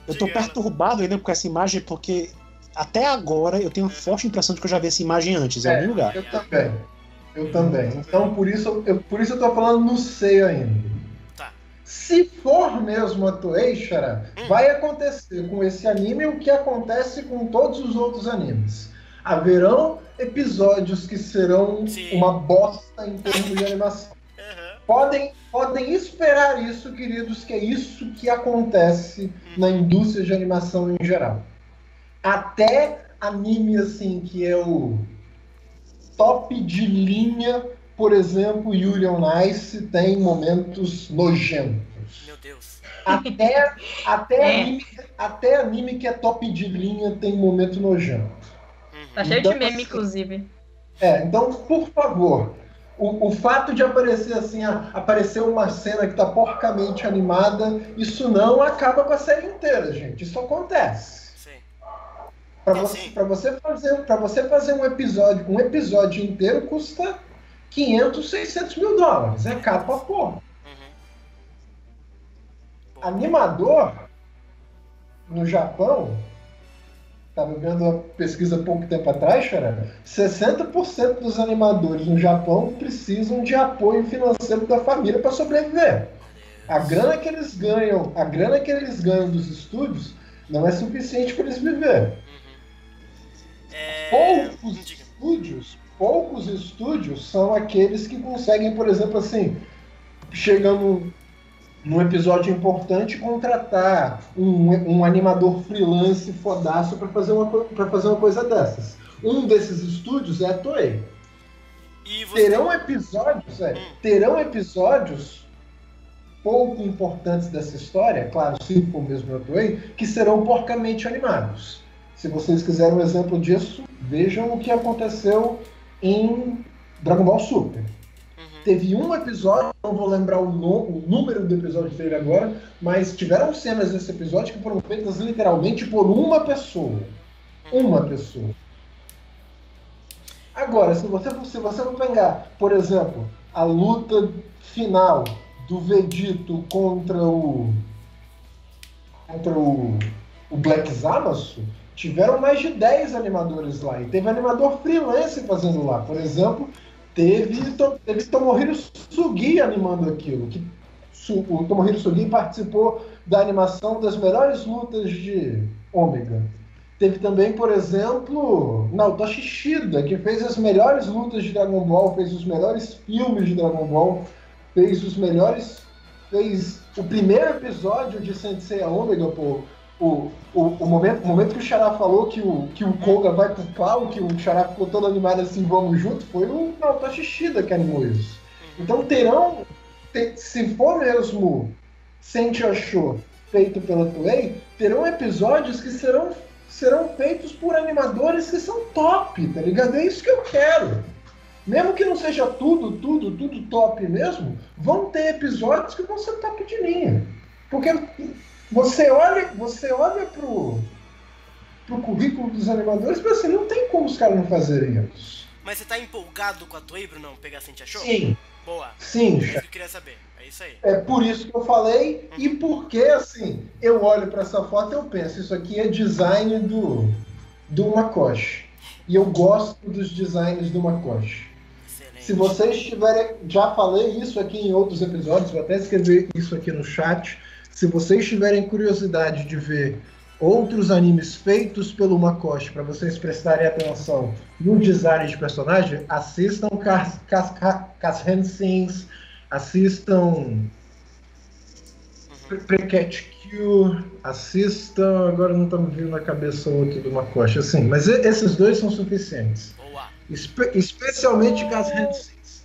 Eu tô perturbado ainda com essa imagem, porque até agora eu tenho forte impressão de que eu já vi essa imagem antes, em algum lugar. Eu também. Então, por isso eu tô falando no sei ainda. Tá. Se for mesmo a Toei, Xará, vai acontecer com esse anime o que acontece com todos os outros animes. Haverão episódios que serão uma bosta em termos de animação. Podem esperar isso, queridos, que é isso que acontece na indústria de animação em geral. Até anime, assim, que é o top de linha, por exemplo, Yuri on Ice tem momentos nojentos. Meu Deus. Até anime que é top de linha tem momento nojento. Tá cheio de meme, inclusive. Então, por favor, o fato de aparecer assim, aparecer uma cena que tá porcamente animada, isso não acaba com a série inteira, gente. Isso acontece. Para você fazer um episódio inteiro custa 500, 600 mil dólares. É caro pra porra. Animador no Japão, estava vendo uma pesquisa há pouco tempo atrás, Xará, 60% dos animadores no Japão precisam de apoio financeiro da família para sobreviver. A grana que eles ganham dos estúdios não é suficiente para eles viver. Poucos estúdios são aqueles que conseguem, por exemplo, assim, chegando num episódio importante, contratar um animador freelance fodaço para fazer uma coisa dessas. Um desses estúdios é a Toei. Terão episódios pouco importantes dessa história, claro, se for mesmo a Toei, que serão porcamente animados. Se vocês quiserem um exemplo disso, vejam o que aconteceu em Dragon Ball Super. Teve um episódio, não vou lembrar o número do episódio que teve agora, mas tiveram cenas desse episódio que foram feitas literalmente por uma pessoa. Uma pessoa. Agora, se você for pegar, por exemplo, a luta final do Vegito contra o Black Zamasu, tiveram mais de 10 animadores lá. E teve animador freelance fazendo lá. Por exemplo, teve Tomohiro Sugi animando aquilo. O Tomohiro Sugi participou da animação das melhores lutas de Ômega. Teve também, por exemplo, Naotoshi Shida, que fez as melhores lutas de Dragon Ball, fez os melhores filmes de Dragon Ball, fez o primeiro episódio de Sensei Ômega, pô. O momento que o Xará falou que o Koga vai pro pau, que o Xará ficou todo animado assim, vamos junto, foi o Naotoshi Shida que animou isso. Então se for mesmo Sente Achou feito pela Toei, terão episódios que serão feitos por animadores que são top, tá ligado? É isso que eu quero. Mesmo que não seja tudo top mesmo, vão ter episódios que vão ser top de linha. Porque você olha pro currículo dos animadores e pensa assim, não tem como os caras não fazerem isso. Mas você tá empolgado com a Toei, Bruno, pegar Sente Achou? Sim. Boa. Sim. É isso que eu queria saber. É isso aí. É por isso que eu falei e porque, assim, eu olho pra essa foto e eu penso, isso aqui é design do Makoshi. E eu gosto dos designs do Makoshi. Excelente. Se vocês tiverem... Já falei isso aqui em outros episódios, vou até escrever isso aqui no chat. Se vocês tiverem curiosidade de ver outros animes feitos pelo Makoshi, para vocês prestarem atenção no design de personagem, assistam Cashen Sins, assistam Precat Cure, assistam... Agora não está me vindo na cabeça o outro do Makoshi, assim, mas esses dois são suficientes. Especialmente Cashen Sins.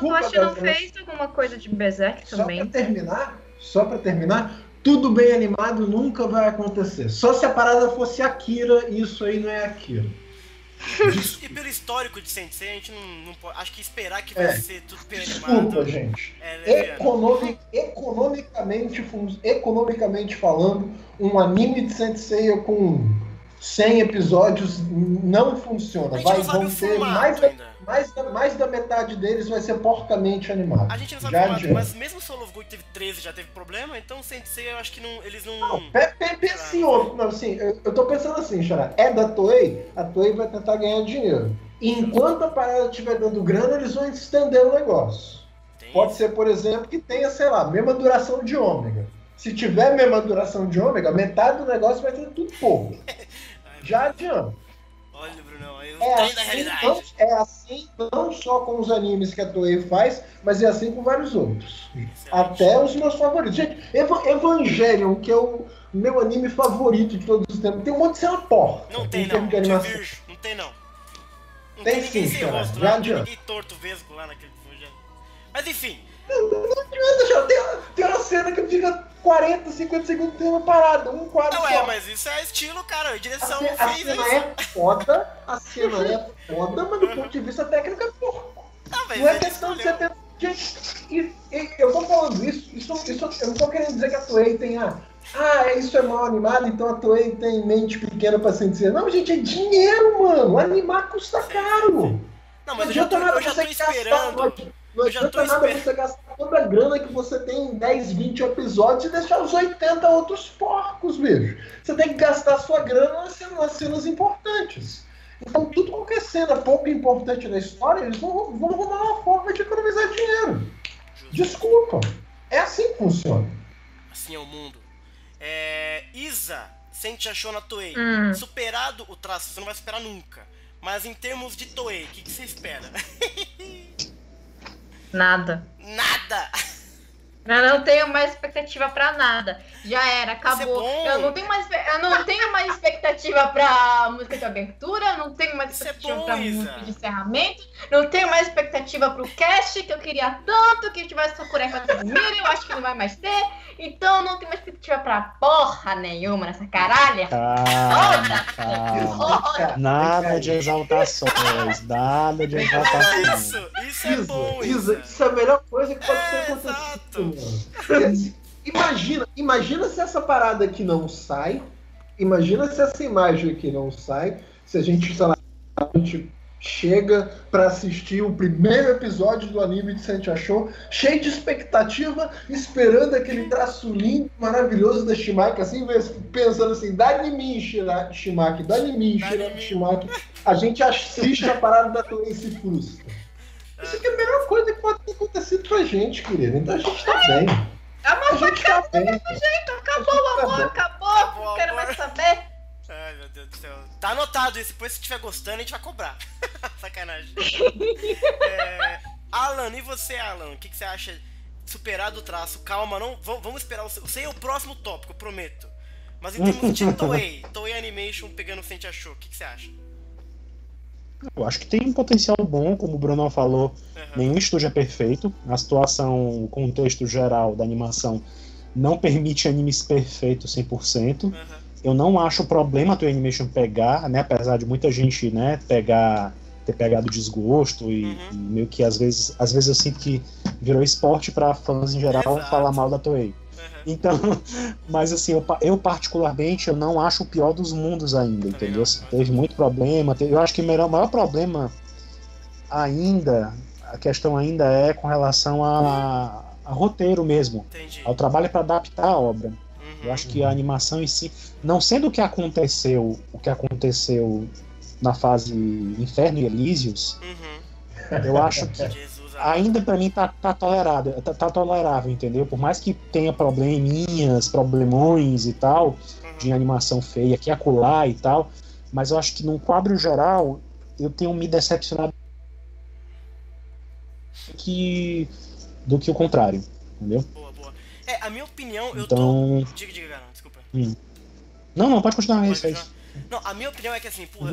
O Makoshi não fez alguma coisa de Berserk também? Só pra terminar, tudo bem animado nunca vai acontecer. Só se a parada fosse Akira, e isso aí não é Akira. E pelo histórico de Sensei, a gente não pode. Acho que esperar que vai ser tudo bem Desculpa, animado. gente. Economicamente falando, um anime de Sensei com 100 episódios não funciona. Vão ter mais da metade deles vai ser porcamente animado. A gente não sabe o formato, mas mesmo o Soul of Gold teve 13 já teve problema, então Sensei eu acho que eles não. Eu tô pensando assim, Xará, é da Toei? A Toei vai tentar ganhar dinheiro. E enquanto a parada estiver dando grana, eles vão estender o negócio. Pode ser, por exemplo, que tenha, sei lá, mesma duração de ômega. Se tiver mesma duração de ômega, metade do negócio vai ter tudo pouco. Já adianta. Olha, Brunão, eu tenho da realidade. É assim não só com os animes que a Toei faz, mas é assim com vários outros. Excelente. Até os meus favoritos. Gente, Evangelion, que é o meu anime favorito de todos os tempos, tem um monte de cena porca. Não tem não, não tem não. Não tem ninguém sim, sem cara. rosto lá, não tem ninguém torto vesgo lá naquele Evangelion. Mas enfim. Não adianta, já tem uma cena que fica 40, 50 segundos tem uma parada, um quadro só. Mas isso é estilo, cara, a direção a cena é foda, mas do ponto de vista técnico é porco. Não é questão de você ter... Gente, eu tô falando isso eu não tô querendo dizer que a Toei tem isso é mal animado, então a Toei tem mente pequena pra sentir. Não, gente, é dinheiro, mano. Animar custa caro. Não, mas eu já tô esperando. Não adianta nada você gastar toda a grana que você tem em 10, 20 episódios e deixar os 80 outros porcos, bicho. Você tem que gastar a sua grana nas cenas importantes. Então, qualquer cena pouco importante na história, eles vão arrumar uma forma de economizar dinheiro. Desculpa. É assim que funciona. Assim é o mundo. Isa, Sente achou na Toei. Superado o traço, você não vai superar nunca. Mas em termos de Toei, o que você espera? Nada. Eu não tenho mais expectativa pra nada. Já era, acabou. Eu não tenho mais expectativa pra música de abertura, eu não tenho mais expectativa pra música de encerramento, não tenho mais expectativa pro cast, que eu queria tanto que tivesse Sakura Katagumira, eu acho que não vai mais ter. Então não tenho mais expectativa pra porra nenhuma nessa caralha. Nada de exaltações. Nada de exaltações. Isso é bom, isso é a melhor coisa que pode ter acontecido. Imagina se essa parada aqui não sai. Imagina se essa imagem aqui não sai. Se a gente, sei lá, a gente chega pra assistir o primeiro episódio do anime de Sente Achou, cheio de expectativa, esperando aquele traço lindo, maravilhoso da Shimaki, assim, pensando assim, dá-lhe mim, Shimaki, dá-lhe mim, Shimaki. A gente assiste a parada da Toei e se frustra. Isso aqui é a melhor coisa que pode ter acontecido pra gente, querido. Então a gente tá bem. A gente tá bem. Acabou o amor, acabou. Não quero mais saber. Ai, meu Deus do céu. Tá anotado isso. Depois, se estiver gostando, a gente vai cobrar. Sacanagem. Alan, e você, Alan? O que você acha? Superado o traço. Calma, não. Vamos esperar. O seu é o próximo tópico, eu prometo. Mas em termos de Toei Animation pegando o Sente Achou, o que você acha? Eu acho que tem um potencial bom, como o Bruno falou. Nenhum estúdio é perfeito. A situação, o contexto geral da animação não permite animes perfeitos 100%. Eu não acho problema a Toei Animation pegar, né, apesar de muita gente, né, ter pegado desgosto e meio que às vezes eu sinto que virou esporte para fãs em geral falar mal da Toei. Então, mas assim, eu particularmente eu não acho o pior dos mundos ainda, entendeu? Teve muito problema, eu acho que o maior problema ainda, a questão ainda é com relação a roteiro mesmo, ao trabalho para adaptar a obra. Eu acho que a animação em si, não sendo o que aconteceu na fase Inferno e Elísios, eu acho que ainda pra mim tá tolerável, entendeu? Por mais que tenha problemões e tal, de animação feia aqui, acolá e tal, mas eu acho que num quadro geral eu tenho me decepcionado do que o contrário, entendeu? Boa. A minha opinião, então... Diga, Garão, desculpa. Não, pode continuar, isso. Não, a minha opinião é que assim, porra,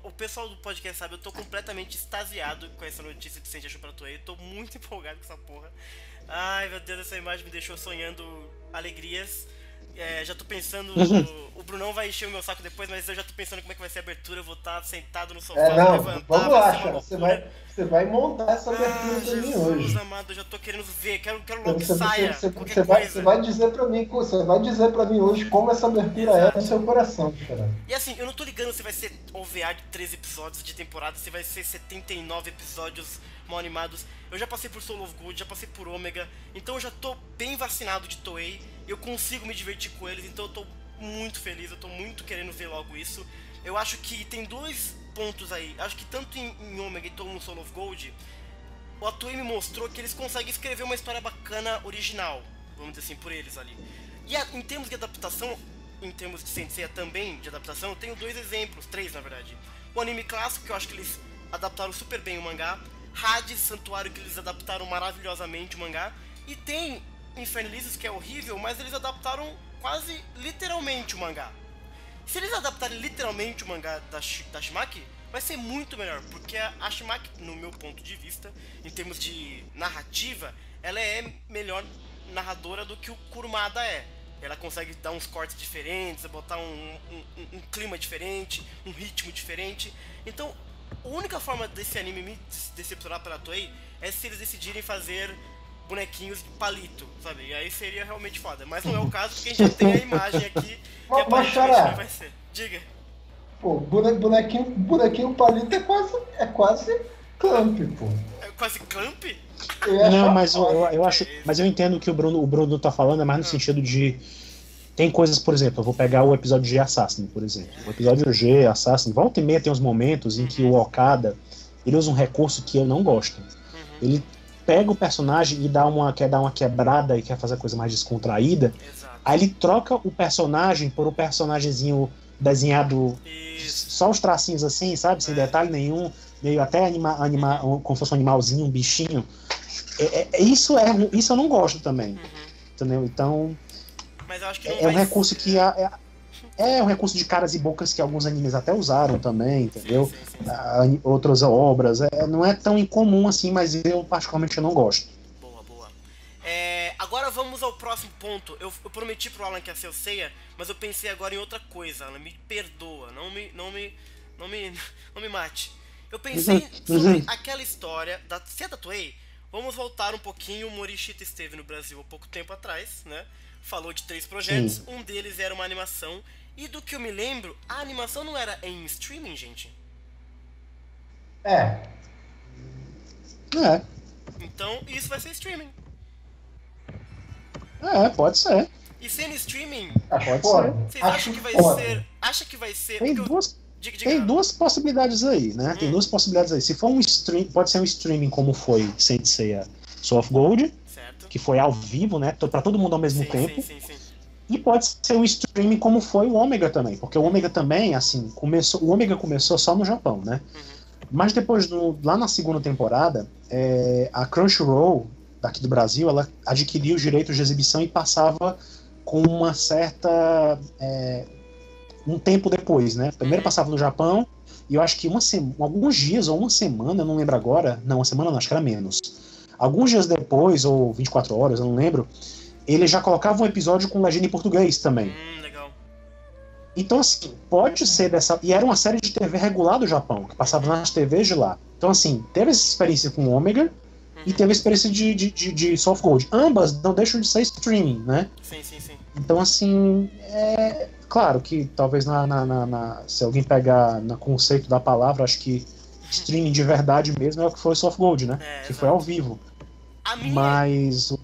o pessoal do podcast sabe, eu tô completamente extasiado com essa notícia de Sente Achou pra Toei, eu tô muito empolgado com essa porra. Ai, meu Deus, essa imagem me deixou sonhando alegrias. Já tô pensando, o Brunão vai encher o meu saco depois, mas eu já tô pensando como é que vai ser a abertura, eu vou estar sentado no sofá, levantar, vamos lá, cara, você vai montar essa abertura pra mim hoje. Jesus amado, eu já tô querendo ver, quero logo que saia, você vai dizer pra mim hoje como essa abertura é no seu coração, cara. E assim, eu não tô ligando se vai ser OVA de 13 episódios de temporada, se vai ser 79 episódios mal animados. Eu já passei por Soul of Gold, já passei por Ômega, então eu já tô bem vacinado de Toei, eu consigo me divertir com eles, então eu tô muito feliz, eu tô muito querendo ver logo isso. Eu acho que tem dois pontos aí, acho que tanto em Ômega e no Soul of Gold, a Toei me mostrou que eles conseguem escrever uma história bacana, original, vamos dizer assim, por eles ali. E em termos de adaptação, em termos de Senseiya também, de adaptação, eu tenho dois exemplos, três na verdade. O anime clássico, que eu acho que eles adaptaram super bem o mangá, Hades, Santuário, que eles adaptaram maravilhosamente o mangá, e tem Infernalistas, que é horrível, mas eles adaptaram quase literalmente o mangá. Se eles adaptarem literalmente o mangá da Shimaki, vai ser muito melhor, porque a Shimaki, no meu ponto de vista, em termos de narrativa, ela é melhor narradora do que o Kurumada é. Ela consegue dar uns cortes diferentes, botar um clima diferente, um ritmo diferente. Então, a única forma desse anime me decepcionar pela Toei é se eles decidirem fazer bonequinhos de palito, sabe? E aí seria realmente foda. Mas não é o caso, porque a gente já tem a imagem aqui que aparentemente não vai ser. Diga. Pô, bonequinho palito é quase Clamp, pô. É quase Clamp? Não, mas eu acho. Mas eu entendo que o Bruno tá falando, é mais no sentido de. Tem coisas, por exemplo, eu vou pegar o episódio G Assassin, por exemplo. O episódio G Assassin, volta e meia tem uns momentos em que o Okada, ele usa um recurso que eu não gosto. Ele pega o personagem e quer dar uma quebrada e quer fazer a coisa mais descontraída. Exato. Aí ele troca o personagem por um personagemzinho desenhado, só os tracinhos assim, sabe? Sem detalhe nenhum, meio até como se fosse um animalzinho, um bichinho. Isso eu não gosto também. Entendeu? Então. Mas eu acho que é um recurso que é um recurso de caras e bocas que alguns animes até usaram também, entendeu? Sim. Outras obras. Não é tão incomum assim, mas eu particularmente não gosto. Boa. Agora vamos ao próximo ponto. Eu prometi pro Alan que ia ser o Seiya, mas eu pensei agora em outra coisa. Alan, me perdoa, não me mate. Eu pensei sobre aquela história se é da Toei. Vamos voltar um pouquinho. O Morishita esteve no Brasil há pouco tempo atrás, né? Falou de 3 projetos, um deles era uma animação, e do que eu me lembro, a animação não era em streaming, gente? Então, isso vai ser streaming. Pode ser. E sendo streaming, vocês acham que vai ser... Acha que vai ser... Tem duas possibilidades aí, né? Tem duas possibilidades aí. Se for um stream, pode ser um streaming como foi Senseiya Soul of Gold, que foi ao vivo, né? Pra todo mundo ao mesmo tempo. Sim. E pode ser um streaming como foi o Ômega também. Porque o Ômega também, assim, o Ômega começou só no Japão, né? Mas depois, lá na segunda temporada, a Crunchyroll, daqui do Brasil, ela adquiriu os direitos de exibição e passava com uma certa... um tempo depois, né? Primeiro passava no Japão, e eu acho que alguns dias ou uma semana, eu não lembro agora. Não, uma semana não, acho que era menos. Alguns dias depois, ou 24 horas, eu não lembro, ele já colocava um episódio com legenda em português também. Legal. Então, assim, pode ser dessa... E era uma série de TV regular do Japão, que passava nas TVs de lá. Então, assim, teve essa experiência com o Ômega e teve a experiência de Soul of Gold. Ambas não deixam de ser streaming, né? Sim. Então, assim, claro que talvez se alguém pegar no conceito da palavra, acho que streaming de verdade mesmo é o que foi o Soul of Gold, né? Que foi ao vivo. Mas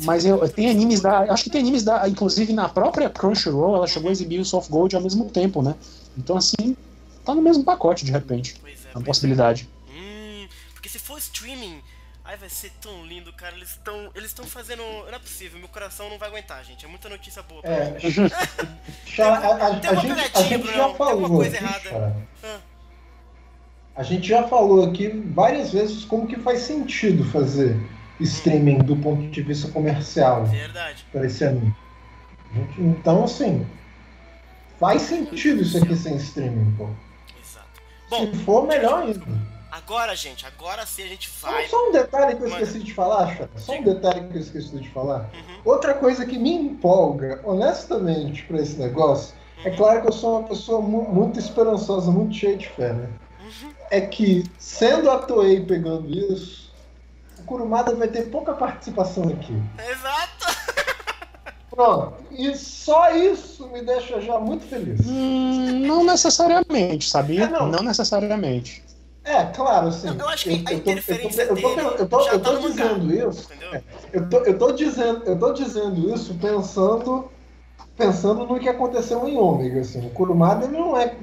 mas tem animes acho que tem animes inclusive na própria Crunchyroll, ela chegou a exibir o Soul of Gold ao mesmo tempo, né? Então, assim, tá no mesmo pacote de repente. É uma possibilidade. Porque se for streaming, ai, vai ser tão lindo, cara. Eles estão fazendo... Não é possível, meu coração não vai aguentar, gente. É muita notícia boa pra gente. Tem uma pegadinha, Bruno. Tem alguma coisa errada. A gente já falou aqui várias vezes como que faz sentido fazer streaming do ponto de vista comercial. Verdade. Para esse anime. Então, assim, faz sentido isso aqui sem streaming, pô. Exato. Bom, se for, melhor ainda. Agora, gente, agora sim a gente vai... Só um detalhe que eu esqueci de falar, Chapa. Só um detalhe que eu esqueci de falar. Outra coisa que me empolga, honestamente, pra esse negócio, é claro que eu sou uma pessoa muito esperançosa, muito cheia de fé, né? É que, sendo a Toei pegando isso, o Kurumada vai ter pouca participação aqui. Exato! Pronto. E só isso me deixa já muito feliz. Não necessariamente, sabia? Não. Não necessariamente. É, claro, sim. Eu acho que a interferência dele eu tô já tá no dizendo mangá, isso. entendeu? Eu tô dizendo isso pensando no que aconteceu em Ômega, assim. O Kurumada não é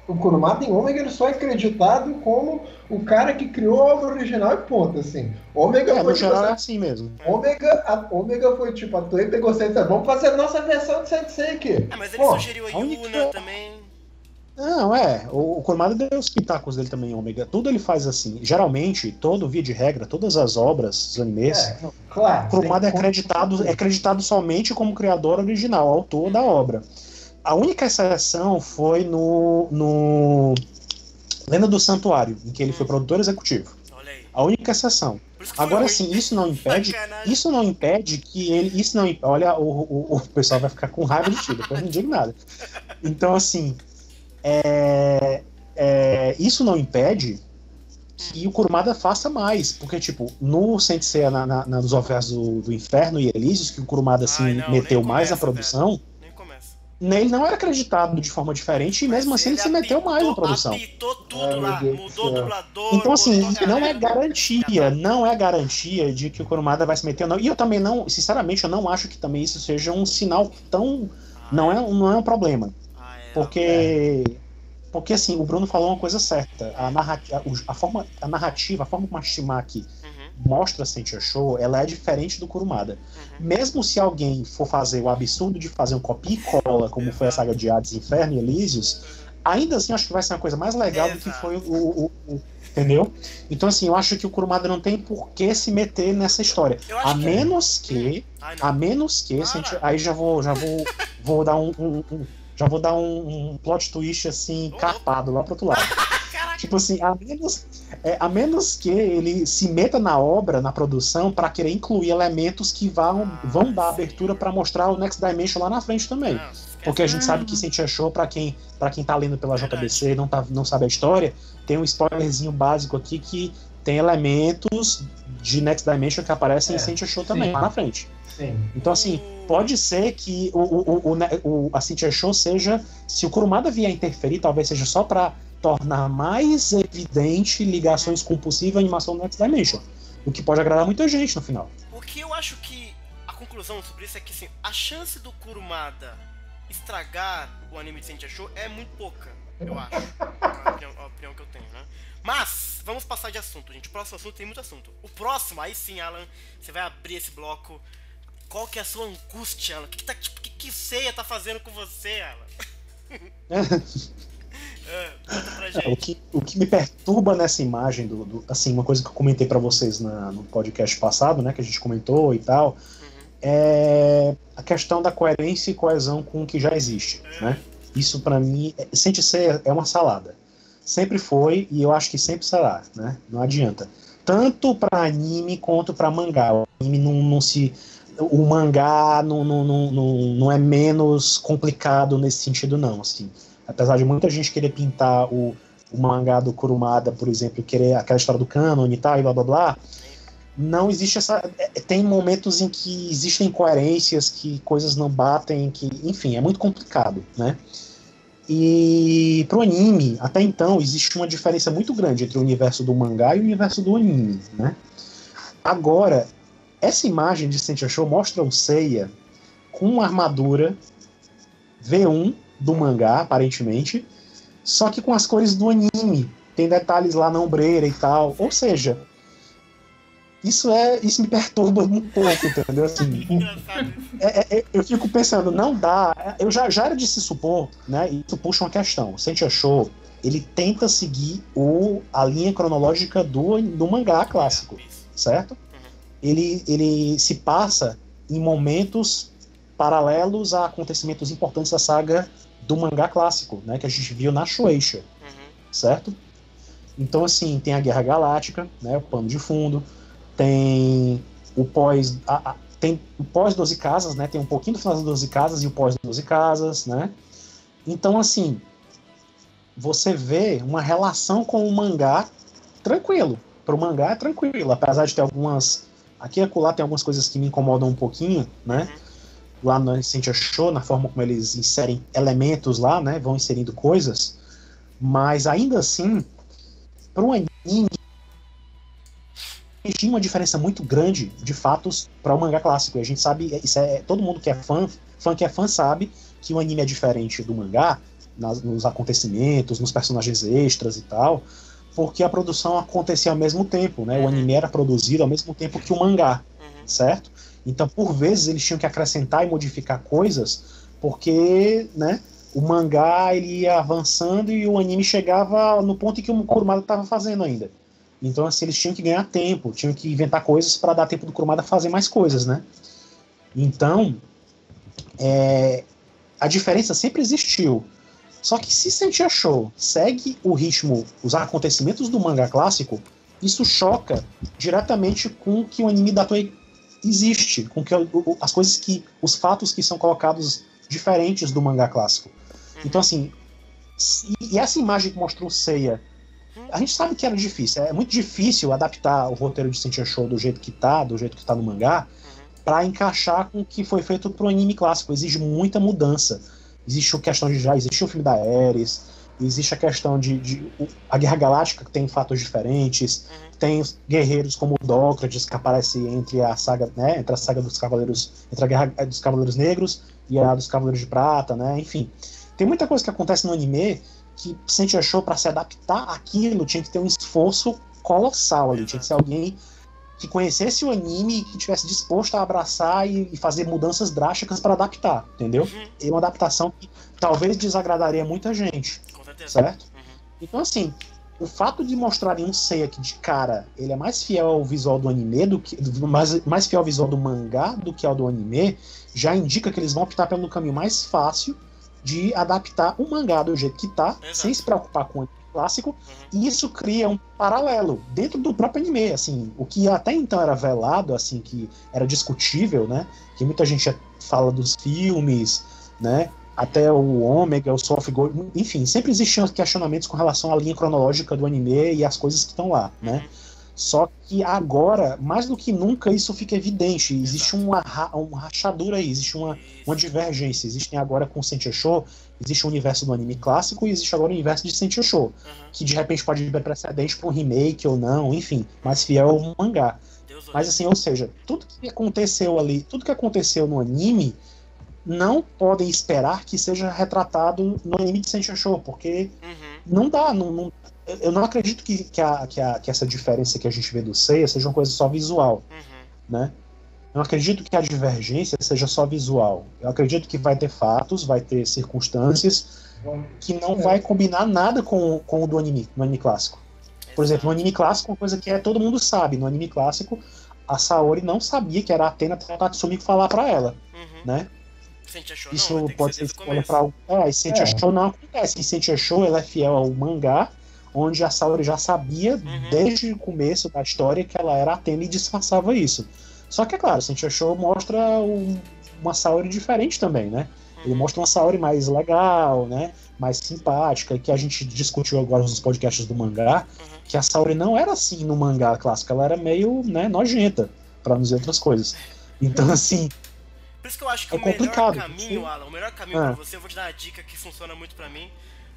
o Kurumada em Ômega ele só é acreditado como o cara que criou a obra original e ponto, assim. Ômega foi no geral é assim mesmo. Ômega foi tipo, a Toei pegou Sensei, vamos fazer a nossa versão de Sensei aqui. Mas ele sugeriu a Yuna também. Não, o Kurumada deu os pitacos dele também em Ômega. Tudo ele faz assim. Geralmente, via de regra, todas as obras, os animes, claro, o Kurumada é acreditado somente como criador original, autor da obra. A única exceção foi no Lenda do Santuário, em que ele foi produtor executivo. Olha aí. A única exceção. Agora sim, isso não impede que ele. Olha, o pessoal vai ficar com raiva de ti, depois não digo nada. Então, assim, isso não impede que o Kurumada faça mais, porque, tipo, no Sensei, nos ofertas do Inferno e Elísios, que o Kurumada meteu mais na produção, ele não era acreditado de forma diferente e mesmo assim ele se meteu mais na produção. Apitou tudo lá, mudou o dublador. Então, assim, não é garantia de que o Kurumada vai se meter ou não. E eu também não, sinceramente, eu não acho que também isso seja um sinal tão... Não é um problema. Porque assim, o Bruno falou uma coisa certa. A narrativa, a forma como a Shimaki mostra a Sensei Show, ela é diferente do Kurumada. Mesmo se alguém for fazer o absurdo de fazer um copia e cola, como foi a saga de Hades, Inferno e Elísios, ainda assim acho que vai ser uma coisa mais legal do que foi entendeu? Então, assim, eu acho que o Kurumada não tem por que se meter nessa história. A menos que, aí já vou dar já vou dar um plot twist assim, carpado lá pro outro lado. Tipo assim, a menos que ele se meta na obra, na produção, para querer incluir elementos que vão dar abertura para mostrar o Next Dimension lá na frente também. Porque a gente sabe que Sensei Show, pra quem tá lendo pela JBC e não sabe a história, tem um spoilerzinho básico aqui que tem elementos de Next Dimension que aparecem em Sensei Show também, lá na frente. Sim. Então, assim, pode ser que a Sensei Show seja, se o Kurumada vier interferir, talvez seja só para tornar mais evidente ligações com possível animação do Next Dimension, o que pode agradar muita gente no final. O que eu acho que a conclusão sobre isso é que, assim, a chance do Kurumada estragar o anime de Sensei Show é muito pouca, eu acho. A opinião que eu tenho, né? Mas, vamos passar de assunto, gente. O próximo assunto tem muito assunto. O próximo, aí sim, Alan, você vai abrir esse bloco. Qual que é a sua angústia, Alan? O que Seiya tá fazendo com você, Alan? Conta pra gente. O que me perturba nessa imagem, assim, uma coisa que eu comentei pra vocês no podcast passado, né, que a gente comentou e tal, é a questão da coerência e coesão com o que já existe, né? Isso pra mim, Sensei Seiya é uma salada. Sempre foi e eu acho que sempre será, né? Não adianta. Tanto pra anime quanto pra mangá. O anime o mangá não é menos complicado nesse sentido, não, assim. Apesar de muita gente querer pintar o mangá do Kurumada, por exemplo, querer aquela história do canon e tal, e blá blá blá, não existe essa... Tem momentos em que existem incoerências, que coisas não batem, que, enfim, é muito complicado, né? E pro anime, até então, existe uma diferença muito grande entre o universo do mangá e o universo do anime, né? Agora, essa imagem de Sensei Show mostra o Seiya com uma armadura V1 do mangá, aparentemente, só que com as cores do anime. Tem detalhes lá na ombreira e tal. Ou seja, isso me perturba um pouco, entendeu? Assim, eu fico pensando, não dá. Eu já era de se supor, né? Isso puxa uma questão. Sensei Show, ele tenta seguir a linha cronológica do mangá clássico, certo? Ele se passa em momentos paralelos a acontecimentos importantes da saga do mangá clássico, né, que a gente viu na Shueisha, certo? Então, assim, tem a Guerra Galáctica, né, o pano de fundo, tem o pós... tem o pós 12 Casas, né, tem um pouquinho do final das 12 Casas e o pós 12 Casas, né. Então, assim, você vê uma relação com o mangá tranquilo. Pro mangá é tranquilo, apesar de ter algumas... Aqui e acolá tem algumas coisas que me incomodam um pouquinho, né. Lá no Essential Show, na forma como eles inserem elementos lá, né, vão inserindo coisas, mas ainda assim, para um anime, tinha uma diferença muito grande de fatos para o mangá clássico. E a gente sabe, isso todo mundo que é fã que é fã sabe que o anime é diferente do mangá, nos acontecimentos, nos personagens extras e tal, porque a produção acontecia ao mesmo tempo, né? O anime era produzido ao mesmo tempo que o mangá, certo? Então, por vezes, eles tinham que acrescentar e modificar coisas, porque, né, o mangá ele ia avançando e o anime chegava no ponto em que o Kurumada estava fazendo ainda. Então, assim, eles tinham que ganhar tempo, tinham que inventar coisas para dar tempo do Kurumada fazer mais coisas, né? Então, a diferença sempre existiu. Só que se Sentia Show segue o ritmo, os acontecimentos do mangá clássico, isso choca diretamente com o que o anime da Toei existe, com que as coisas que, os fatos que são colocados diferentes do mangá clássico. Então, assim, e essa imagem que mostrou Seiya, a gente sabe que era difícil, é muito difícil adaptar o roteiro de Sentia Show do jeito que tá no mangá, para encaixar com o que foi feito pro anime clássico. Exige muita mudança. Existe a questão de já existia o filme da Ares, existe a questão de a Guerra Galáctica, que tem fatos diferentes, tem os guerreiros como o Dócrates, que aparece entre a saga, né, entre a saga dos Cavaleiros, entre a Guerra dos Cavaleiros Negros e a dos Cavaleiros de Prata, né, enfim. Tem muita coisa que acontece no anime que Sentia Show, para se adaptar àquilo, tinha que ter um esforço colossal ali, tinha que ser alguém que conhecesse o anime e que estivesse disposto a abraçar e fazer mudanças drásticas para adaptar, entendeu? É uma adaptação que talvez desagradaria muita gente, certo? Então, assim, o fato de mostrarem um Seiya que de cara ele é mais fiel ao visual do anime do que mais fiel ao visual do mangá do que ao do anime, já indica que eles vão optar pelo caminho mais fácil de adaptar o mangá do jeito que tá, sem se preocupar com o anime clássico, e isso cria um paralelo dentro do próprio anime, assim, o que até então era velado, assim, que era discutível, né, que muita gente fala dos filmes, né, até o Ômega, o Soul of Gold, enfim, sempre existiam questionamentos com relação à linha cronológica do anime e as coisas que estão lá, né. Só que agora, mais do que nunca, isso fica evidente. Existe uma rachadura aí, existe uma divergência. Existem agora com Sentia Show, existe o universo do anime clássico e existe agora o universo de Sentia Show, que de repente pode vir precedente para um remake ou não, enfim, mais fiel ao mangá. Mas assim, ou seja, tudo que aconteceu ali, tudo que aconteceu no anime, não podem esperar que seja retratado no anime de Sentia Show, porque não dá, eu não acredito que essa diferença que a gente vê do Seiya seja uma coisa só visual, né? Eu não acredito que a divergência seja só visual. Eu acredito que vai ter fatos, vai ter circunstâncias que não vai combinar nada com o do anime, no anime clássico. Por exemplo, no anime clássico, uma coisa que todo mundo sabe, no anime clássico, a Saori não sabia que era a Athena até o Tatsumi falar pra ela, né? Isso não, pode ser escolha pra algo. E Sentia Show não acontece. Em Sentia Show ela é fiel ao mangá, onde a Saori já sabia desde o começo da história que ela era Athena e disfarçava isso. Só que, é claro, Sentia Show mostra uma Saori diferente também, né? Ele mostra uma Saori mais legal, né? Mais simpática, que a gente discutiu agora nos podcasts do mangá, que a Saori não era assim no mangá clássico, ela era meio, né, nojenta, pra não dizer outras coisas. Então, assim... Por isso que eu acho que o complicado, melhor caminho, Alan, o melhor caminho pra você, eu vou te dar uma dica que funciona muito pra mim.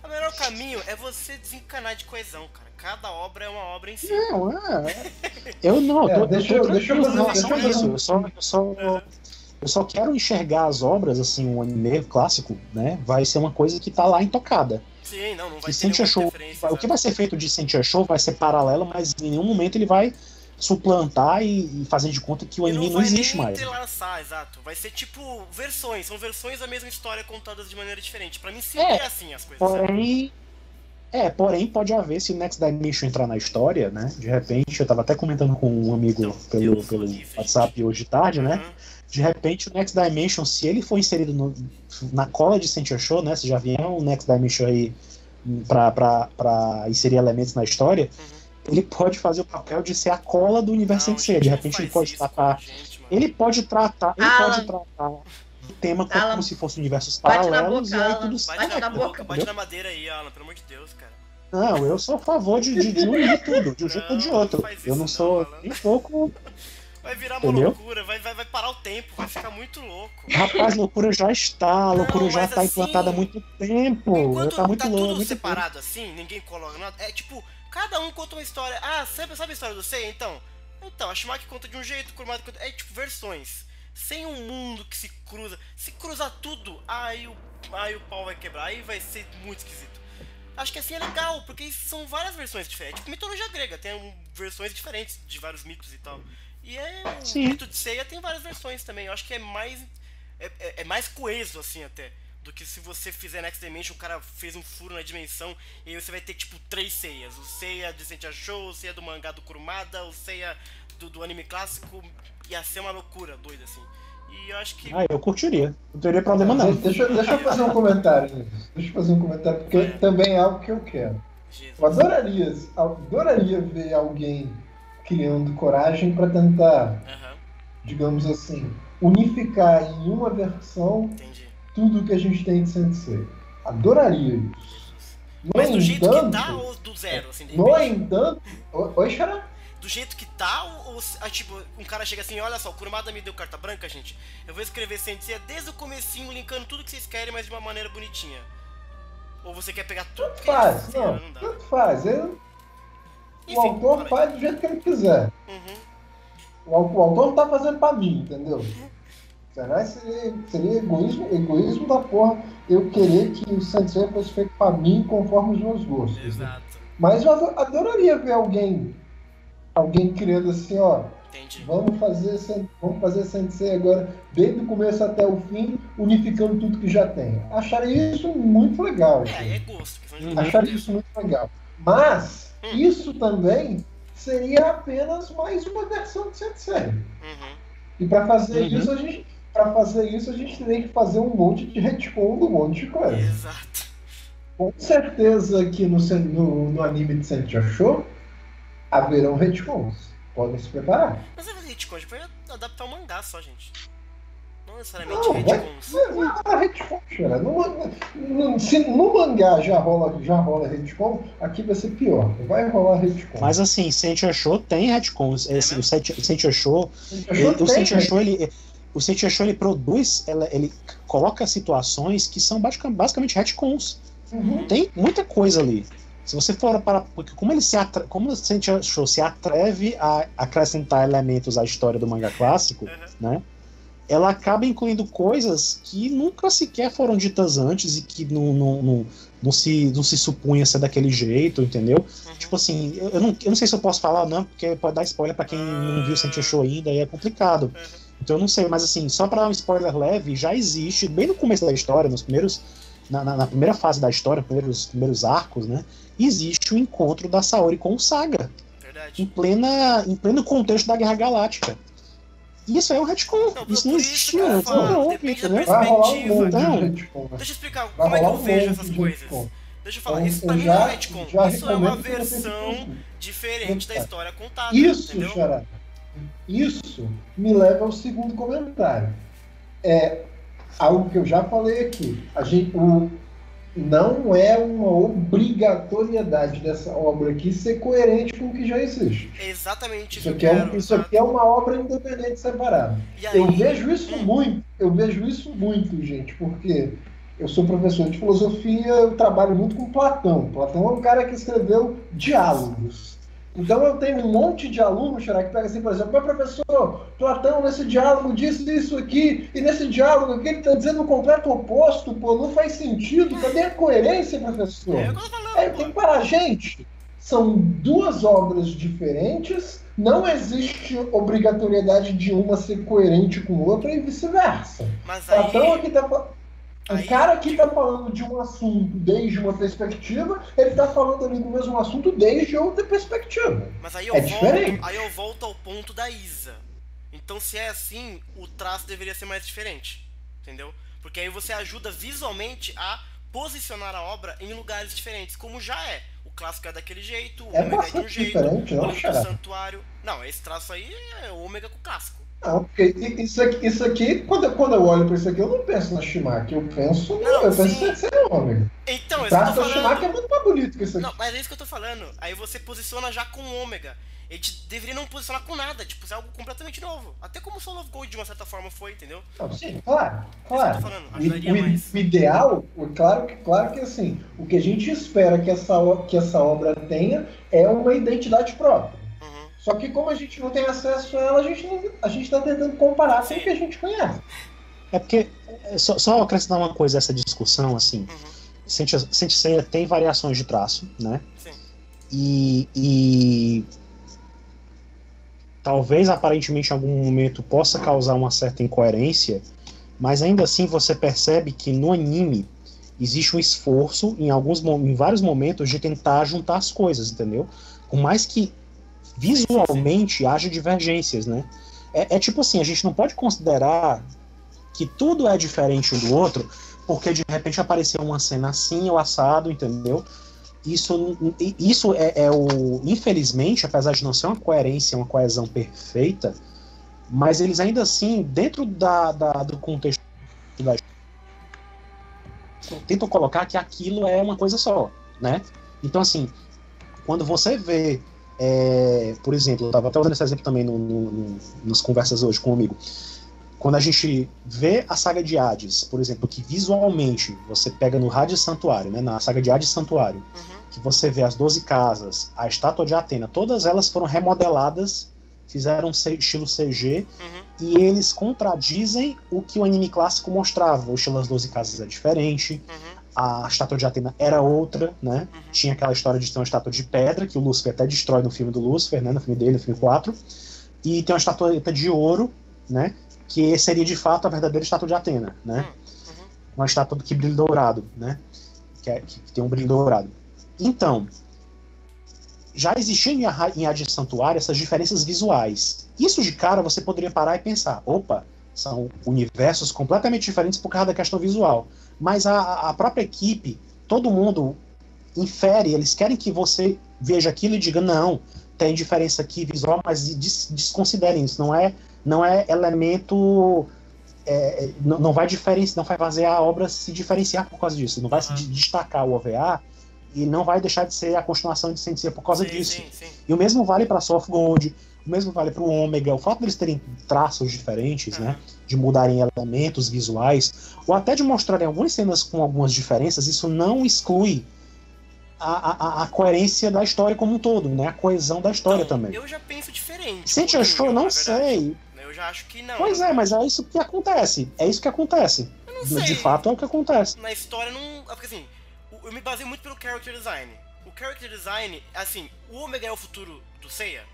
O melhor caminho é você desencanar de coesão, cara. Cada obra é uma obra em si. Não, eu não, deixa eu eu só quero enxergar as obras, assim, o anime clássico, né, vai ser uma coisa que tá lá intocada. Sim, não vai ter nenhuma diferença. O que vai ser feito de Sentia Show vai ser paralelo, mas em nenhum momento ele vai suplantar e fazer de conta que o anime não existe mais. Entrelaçar, exato. Vai ser tipo versões, são versões da mesma história contadas de maneira diferente. Pra mim sempre é assim as coisas. Porém pode haver, se o Next Dimension entrar na história, né? De repente, eu tava até comentando com um amigo pelo WhatsApp hoje de tarde, né? De repente o Next Dimension, se ele for inserido na cola de Sentia Show, né? Se já vier um Next Dimension aí pra inserir elementos na história, ele pode fazer o papel de ser a cola do universo Sensei. De repente ele pode tratar. Ele pode tratar o tema como se fossem universos paralelos e aí tudo bate na madeira aí, Alan, pelo amor de Deus, cara. Não, eu sou a favor de unir tudo, de um jeito ou de outro. Eu não sou nem pouco. Vai virar uma loucura, vai parar o tempo, vai ficar muito louco. Rapaz, loucura já está, loucura já está implantada há muito tempo. Enquanto tá muito tá louco, tudo muito separado assim, ninguém coloca nada. É tipo, cada um conta uma história. Ah, sabe a história do Seiya? Então, a Shimaki conta de um jeito, o Kurumada conta... É tipo versões. Sem um mundo que se cruza. Se cruzar tudo, aí o pau vai quebrar. Aí vai ser muito esquisito. Acho que assim é legal, porque são várias versões diferentes. Tipo, mitologia grega tem versões diferentes de vários mitos e tal. E o mito de Seiya tem várias versões também. Eu acho que é mais coeso, assim, até. Do que se você fizer Next Dimension, o cara fez um furo na dimensão e aí você vai ter, tipo, 3 Seiyas. O Seiya de Sensei Show, o Seiya do mangá do Kurumada, o Seiya do anime clássico. Ia ser uma loucura doida, assim. E eu acho que... eu curtiria. Não teria problema não. Deixa eu fazer um comentário. Porque também é algo que eu quero. Jesus. Eu adoraria ver alguém criando coragem para tentar, digamos assim, unificar em uma versão tudo que a gente tem de Sensei. Adoraria isso. Mas do jeito que tá ou do zero? Assim, no entanto... Oi, Xará? Do jeito que tá, ou tipo, um cara chega assim, olha só, o Kurumada me deu carta branca, gente, eu vou escrever Sensei desde o comecinho, linkando tudo que vocês querem, mas de uma maneira bonitinha. Ou você quer pegar tudo? Tanto faz, tanto faz. O autor faz do jeito que ele quiser. O autor não tá fazendo pra mim, entendeu? Será que seria egoísmo da porra eu querer que o Sensei fosse feito pra mim conforme os meus gostos. Exato. Mas eu adoraria ver alguém criando assim, ó. Entendi. Vamos fazer Sensei agora, desde o começo até o fim, unificando tudo que já tem. Acharia isso muito legal. É gosto. Acharia isso muito legal. Mas, isso também seria apenas mais uma versão de Sensei. E para fazer isso, a gente teria que fazer um monte de retcon do monte de coisa. Exato. Com certeza que no anime de Sensei Show haverão retcons. Podem se preparar. Mas é retcon, a gente pode adaptar o mangá só, gente. Não necessariamente retcons. Vai retcon, cara. Se no mangá já rola retcon, aqui vai ser pior. Vai rolar retcon. Mas assim, Sensei Show tem retcons. O Sensei Show, o Sensei Show ele produz, ele coloca situações que são basicamente retcons. Tem muita coisa ali. Se você for para... Porque como o Sensei Show se atreve a acrescentar elementos à história do mangá clássico, né? Ela acaba incluindo coisas que nunca sequer foram ditas antes e que não se supunha ser daquele jeito, entendeu? Tipo assim, eu não sei se eu posso falar ou não, porque pode dar spoiler pra quem não viu o Sensei Show ainda e é complicado. Então eu não sei, mas assim, só pra dar um spoiler leve, já existe, bem no começo da história, na primeira fase da história, primeiros arcos, né? Existe o encontro da Saori com o Saga. Verdade. Em pleno contexto da Guerra Galáctica. Isso é um retcon. Isso não existe antes. Vai rolar um monte de retcon. Deixa eu explicar como é que eu vejo essas coisas. Deixa eu falar, isso pra mim não é retcon. Isso é uma versão diferente da história contada. Isso, Xará. Isso me leva ao segundo comentário. Algo que eu já falei aqui. Não é uma obrigatoriedade dessa obra aqui ser coerente com o que já existe. É exatamente isso aqui é uma obra independente separada. Eu vejo isso muito, gente, porque eu sou professor de filosofia, eu trabalho muito com Platão. Platão é um cara que escreveu diálogos. Então eu tenho um monte de alunos, que pega assim, por exemplo, meu professor, Platão nesse diálogo disse isso aqui, e nesse diálogo aqui ele está dizendo o completo oposto, pô, não faz sentido, cadê a coerência, professor? Tem que parar, gente. São duas obras diferentes, não existe obrigatoriedade de uma ser coerente com outra e vice-versa. Platão aqui está... O cara aqui tá falando de um assunto desde uma perspectiva, ele tá falando ali do mesmo assunto desde outra perspectiva. Mas aí eu volto ao ponto da Isa. Então, se é assim, o traço deveria ser mais diferente. Entendeu? Porque aí você ajuda visualmente a posicionar a obra em lugares diferentes, como já é. O clássico é daquele jeito, o É ômega é de um bastante jeito, diferente, o não, Lampo do cara. Santuário... Não, esse traço aí é o ômega com o clássico. Não, porque isso aqui quando eu olho para isso aqui, eu não penso na Shimaki, eu penso em terceiro ômega. Então, O é isso que eu traço tô da falando. Shimaki é muito mais bonito que isso aqui. Não, mas é isso que eu tô falando. Aí você posiciona já com o ômega. Ele deveria não posicionar com nada, tipo, é algo completamente novo. Até como o Soul of Gold de uma certa forma foi, entendeu? Não, sim, claro. É isso que eu tô falando, ajudaria mais. O ideal, claro que assim, o que a gente espera que essa obra tenha é uma identidade própria. Uhum. Só que como a gente não tem acesso a ela, a gente tá tentando comparar com o que a gente conhece. É porque, só acrescentar uma coisa a essa discussão, assim, Saint Seiya tem variações de traço, né? Sim. E talvez aparentemente em algum momento possa causar uma certa incoerência, mas ainda assim você percebe que no anime existe um esforço em vários momentos de tentar juntar as coisas, entendeu? Por mais que visualmente haja divergências, né? É tipo assim, a gente não pode considerar que tudo é diferente um do outro porque de repente apareceu uma cena assim ou assado, entendeu? Isso é o... Infelizmente, apesar de não ser uma coerência, uma coesão perfeita, mas eles ainda assim, dentro do contexto da... tentam colocar que aquilo é uma coisa só, né? Então, assim, quando você vê... por exemplo, eu estava até usando esse exemplo também nas conversas hoje com um amigo. Quando a gente vê a saga de Hades, por exemplo, que visualmente você pega no Hades Santuário, né, na saga de Hades Santuário, que você vê as 12 casas, a estátua de Atena, todas elas foram remodeladas, fizeram estilo CG, e eles contradizem o que o anime clássico mostrava. O estilo das 12 casas é diferente, a estátua de Atena era outra, né? Tinha aquela história de ter uma estátua de pedra, que o Lúcifer até destrói no filme do Lúcifer, né, no filme dele, no filme 4, e tem uma estatueta de ouro, né, que seria de fato a verdadeira estátua de Atena, né? Uma estátua que brilha dourado, né? Que tem um brilho dourado. Então, já existiam em Hades Santuário essas diferenças visuais. Isso de cara você poderia parar e pensar, opa, são universos completamente diferentes por causa da questão visual. Mas a própria equipe, todo mundo infere, eles querem que você veja aquilo e diga, não, tem diferença aqui visual, mas desconsiderem isso, não é elemento... não vai fazer a obra se diferenciar por causa disso, não vai se destacar o OVA e não vai deixar de ser a continuação de Saint Seiya por causa disso. Sim. E o mesmo vale para Soul of Gold, o mesmo vale para o Ômega. O fato deles terem traços diferentes, né, de mudarem elementos visuais, ou até de mostrarem algumas cenas com algumas diferenças, isso não exclui a coerência da história como um todo, né, a coesão da história também. Eu já penso diferente. Saint achou, não sei. Eu já acho que não. Pois é, mas é isso que acontece. É isso que acontece. Eu não sei. De fato, é o que acontece. Na história, não... Porque assim, eu me baseio muito pelo character design. O character design, assim, o Ômega é o futuro do Seiya?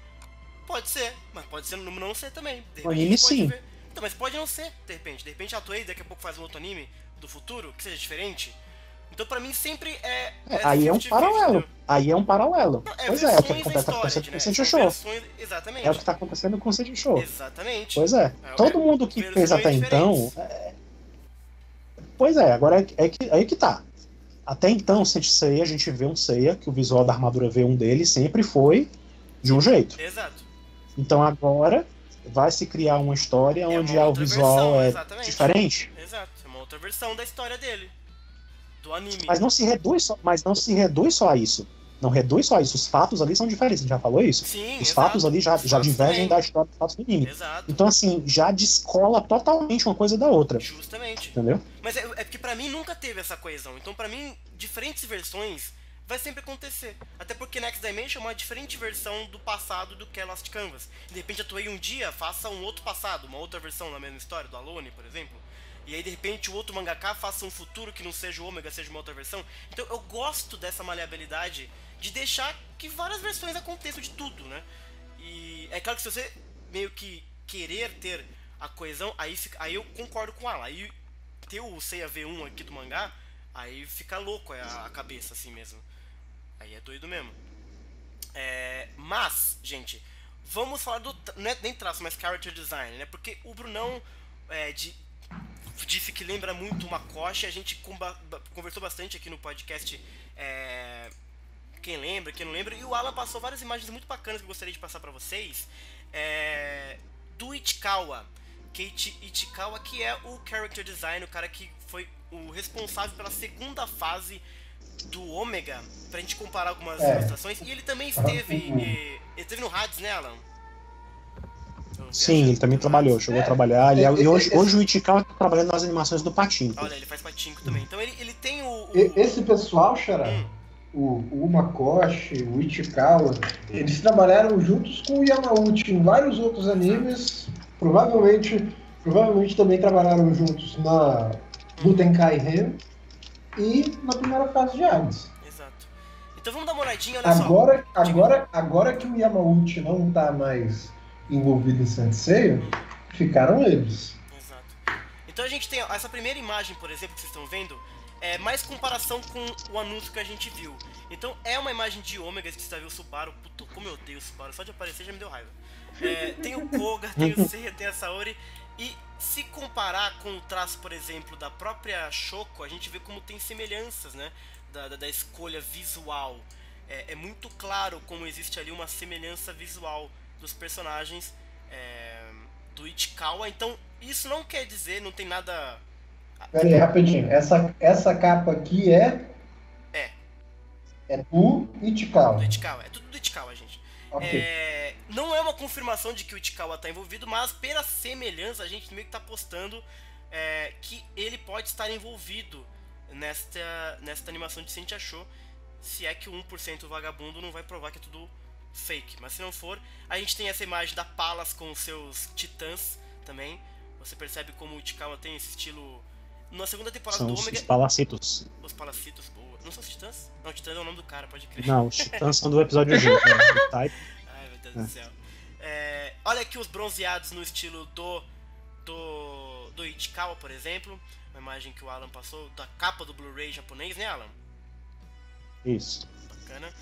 Pode ser, mas pode ser não ser também. O anime sim. Ver. Então, mas pode não ser, de repente. De repente a Toei daqui a pouco faz um outro anime do futuro, que seja diferente. Então pra mim sempre aí é um paralelo. Aí é um paralelo. Não, pois é o que acontece com o Saint Show. Exatamente. É o que está acontecendo com o Saint Show. Exatamente. Pois é. Todo mundo que fez até então... Pois é, agora aí que tá. Até então, o Saint Seiya, a gente vê um Seiya, que o visual da armadura V1 dele sempre foi de um jeito. Exato. Então agora vai se criar uma história onde o visual versão, diferente. Exato, é uma outra versão da história dele. Do anime. Mas não se reduz só a isso. Não reduz só a isso. Os fatos ali são diferentes, a gente já falou isso. Sim, os fatos ali já divergem da história dos fatos do anime. Exato. Então, assim, já descola totalmente uma coisa da outra. Justamente. Entendeu? Mas é porque pra mim nunca teve essa coesão. Então, pra mim, diferentes versões vai sempre acontecer. Até porque Next Dimension é uma diferente versão do passado do que é Lost Canvas. De repente a Toei um dia faça um outro passado, uma outra versão da mesma história, do Alone, por exemplo. E aí, de repente, o outro mangaka faça um futuro que não seja o Ômega, seja uma outra versão. Então, eu gosto dessa maleabilidade de deixar que várias versões aconteçam de tudo, né? E é claro que se você meio que querer ter a coesão, aí eu concordo com ela. Aí ter o Seiya V1 aqui do mangá, aí fica louco a cabeça, assim mesmo. Aí é doido mesmo. Mas, gente, vamos falar do... Não é nem traço, mas character design, né? Porque o Brunão disse que lembra muito uma Makoshi. A gente conversou bastante aqui no podcast, quem lembra, quem não lembra, e o Alan passou várias imagens muito bacanas que eu gostaria de passar pra vocês, do Ichikawa, Keiichi Ichikawa, que é o character design, o cara que foi o responsável pela segunda fase do Ômega, pra gente comparar algumas ilustrações, e ele também esteve no Hades, né, Alan? Sim, ele também trabalhou, chegou a trabalhar, e hoje o Ichikawa tá trabalhando nas animações do Pachinko. Olha, ele faz Pachinko também, então ele tem Esse pessoal, Xará, o Makoshi, o Ichikawa, eles trabalharam juntos com o Yamauchi em vários outros animes, provavelmente também trabalharam juntos no Tenkai Ren e na primeira fase de Hades. Exato. Então vamos dar uma olhadinha, olha agora que o Yamauchi não tá mais envolvido em Saint Seiya, ficaram eles. Exato. Então a gente tem essa primeira imagem, por exemplo, que vocês estão vendo, é mais comparação com o anúncio que a gente viu. Então é uma imagem de Ômega, que você viu o Subaru. Puta, como eu odeio o Subaru, só de aparecer já me deu raiva. Tem o Koga, tem o Seiya, tem a Saori. E se comparar com o traço, por exemplo, da própria Shoko, a gente vê como tem semelhanças, né? Da escolha visual. É muito claro como existe ali uma semelhança visual dos personagens do Ichikawa. Então isso não quer dizer, não tem nada... Pera aí, rapidinho. Essa capa aqui é do Ichikawa. Do Ichikawa. É tudo do Ichikawa, gente. Okay. Não é uma confirmação de que o Ichikawa está envolvido, mas pela semelhança a gente meio que está apostando que ele pode estar envolvido nesta animação de Saint Achou, se é que o 1% vagabundo não vai provar que é tudo fake. Mas se não for, a gente tem essa imagem da Palas com os seus titãs também. Você percebe como o Ichikawa tem esse estilo... Na segunda temporada do Ômega... Os Palacitos. Os Palacitos, boa. Não são os Titãs? Não, Titãs é o nome do cara, pode crer. Não, os Titãs são do episódio G. Ai, meu Deus do céu. Olha aqui os bronzeados no estilo do Ichikawa, por exemplo. Uma imagem que o Alan passou, da capa do Blu-ray japonês, né, Alan? Isso. Bacana.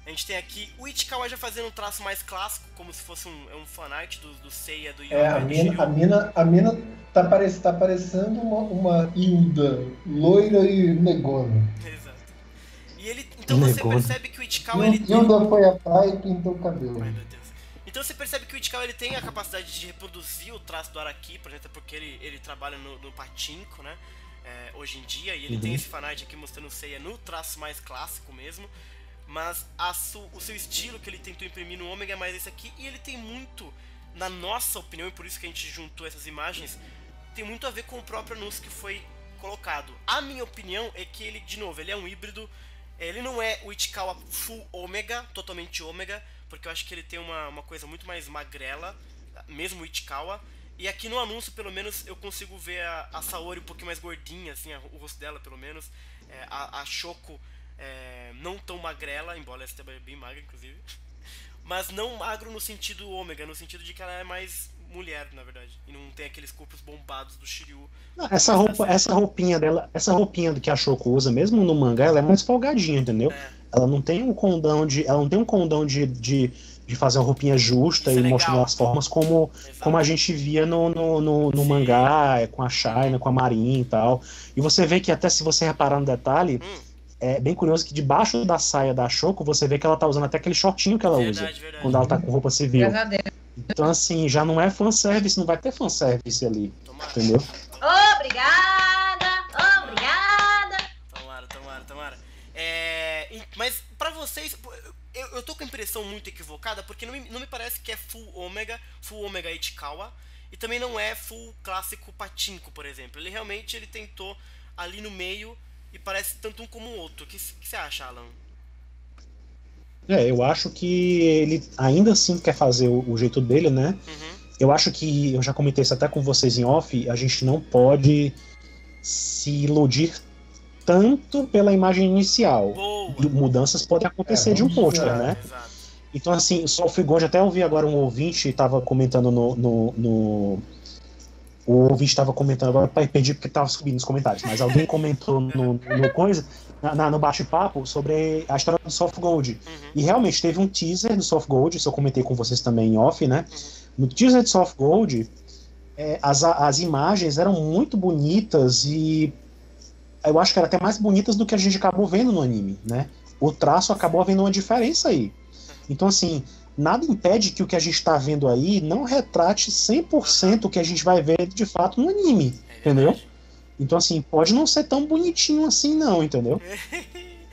A gente tem aqui o Ichikawa já fazendo um traço mais clássico, como se fosse um fanart do Seiya, do Yoga. A mina tá parecendo uma Hilda, loira e negona. Exato. Então você percebe que o Ichikawa... Hilda foi à praia e pintou o cabelo. Ai, meu Deus. Então você percebe que o Ichikawa ele tem a capacidade de reproduzir o traço do Araki, por exemplo, porque ele trabalha no Pachinko, né? Hoje em dia, e ele tem esse fanart aqui mostrando o Seiya no traço mais clássico mesmo. Mas o seu estilo que ele tentou imprimir no Ômega é mais esse aqui, e ele tem muito, na nossa opinião, e por isso que a gente juntou essas imagens, tem muito a ver com o próprio anúncio que foi colocado. A minha opinião é que ele, de novo, ele é um híbrido, ele não é o Ichikawa full Ômega, totalmente Ômega, porque eu acho que ele tem uma coisa muito mais magrela, mesmo o Ichikawa, e aqui no anúncio, pelo menos, eu consigo ver a Saori um pouquinho mais gordinha, assim, o rosto dela, pelo menos, a Shoko... não tão magrela, embora ela esteja bem magra, inclusive. Mas não magro no sentido Ômega, no sentido de que ela é mais mulher, na verdade. E não tem aqueles corpos bombados do Shiryu. Essa roupinha dela, essa roupinha do que a Shoko usa, mesmo no mangá, ela é mais folgadinha, entendeu? Ela não tem um condão de fazer uma roupinha justa e mostrar as formas como a gente via no mangá, com a China, com a Marin e tal. E você vê que até se você reparar no detalhe, é bem curioso que debaixo da saia da Shoko você vê que ela tá usando até aquele shortinho que ela usa quando ela tá com roupa civil. Então assim, já não é fanservice, não vai ter fanservice ali. Entendeu? Obrigada! Tomara. Mas pra vocês, eu tô com a impressão muito equivocada, porque não me parece que é full Ômega Ichikawa, e também não é full clássico Pachinko, por exemplo. Ele tentou ali no meio, e parece tanto um como o outro. O que você acha, Alan? Eu acho que ele ainda assim quer fazer o jeito dele, né? Eu acho que, eu já comentei isso até com vocês em off, a gente não pode se iludir tanto pela imagem inicial. Mudanças podem acontecer de um pôster, né? Exato. Então assim, o Solfigond, até ouvi agora um ouvinte estava comentando o ouvinte estava comentando, agora perdi porque estava subindo nos comentários, mas alguém comentou no bate-papo sobre a história do Soft Gold. E realmente teve um teaser do Soft Gold, isso eu comentei com vocês também em off, né? No teaser do Soft Gold, as imagens eram muito bonitas e eu acho que eram até mais bonitas do que a gente acabou vendo no anime, né? O traço acabou havendo uma diferença aí. Então, assim, nada impede que o que a gente está vendo aí não retrate 100% o que a gente vai ver de fato no anime, entendeu? Então, assim, pode não ser tão bonitinho assim não, entendeu?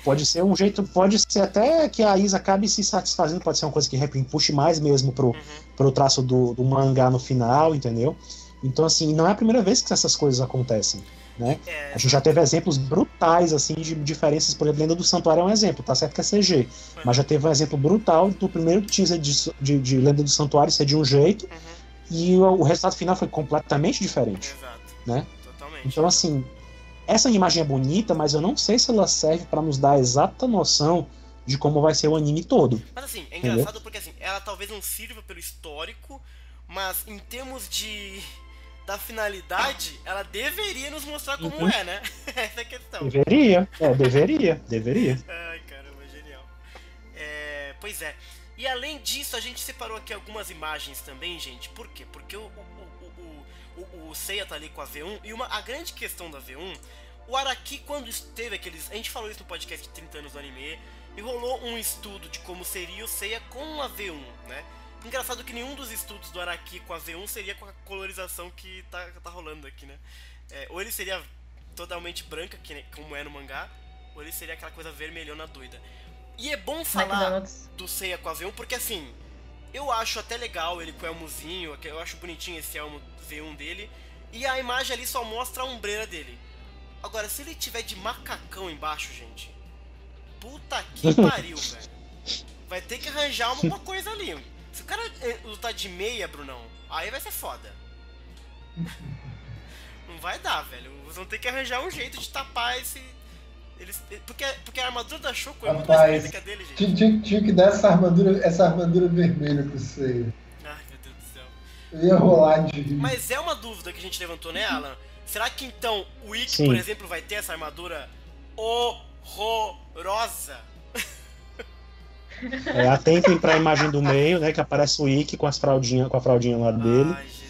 Pode ser um jeito, pode ser até que a Isa acabe se satisfazendo, pode ser uma coisa que puxe mais mesmo pro traço do mangá no final, entendeu? Então, assim, não é a primeira vez que essas coisas acontecem, né? A gente já teve exemplos brutais, assim, de diferenças. Por exemplo, Lenda do Santuário é um exemplo, tá certo que é CG, mas já teve um exemplo brutal do primeiro teaser de Lenda do Santuário ser de um jeito, e o resultado final foi completamente diferente, né? Totalmente. Então, assim, essa imagem é bonita, mas eu não sei se ela serve pra nos dar a exata noção de como vai ser o anime todo. Mas assim, é engraçado porque assim, ela talvez não sirva pelo histórico, mas em termos da finalidade, ela deveria nos mostrar como é, né? Essa é a questão. Deveria. Ai, caramba, genial. Pois é. E além disso, a gente separou aqui algumas imagens também, gente. Por quê? Porque o Seiya tá ali com a V1, e a grande questão da V1, o Araki, quando teve aqueles... A gente falou isso no podcast de 30 anos do anime, e rolou um estudo de como seria o Seiya com a V1, né? Engraçado que nenhum dos estudos do Araki com a V1 seria com a colorização que tá rolando aqui, né? Ou ele seria totalmente branca, como é no mangá, ou ele seria aquela coisa vermelhona doida. E é bom falar do Seiya com a V1, porque assim, eu acho até legal ele com o elmozinho, eu acho bonitinho esse elmo V1 dele, e a imagem ali só mostra a ombreira dele. Agora, se ele tiver de macacão embaixo, gente, puta que pariu, velho. Vai ter que arranjar alguma coisa ali. Se o cara lutar de meia, Brunão, aí vai ser foda. Não vai dar, velho. Vocês vão ter que arranjar um jeito de tapar esse... Porque a armadura da Shoko é muito mais bonita que a dele, gente. Tinha que dar essa armadura vermelha pro Seiya. Ai, meu Deus do céu. Eu ia rolar de... Mas é uma dúvida que a gente levantou, né, Alan? Será que então o Ikki, por exemplo, vai ter essa armadura horrorosa? Atentem pra imagem do meio, né? Que aparece o Ikki com a fraldinha lá dele. Ai, Jesus.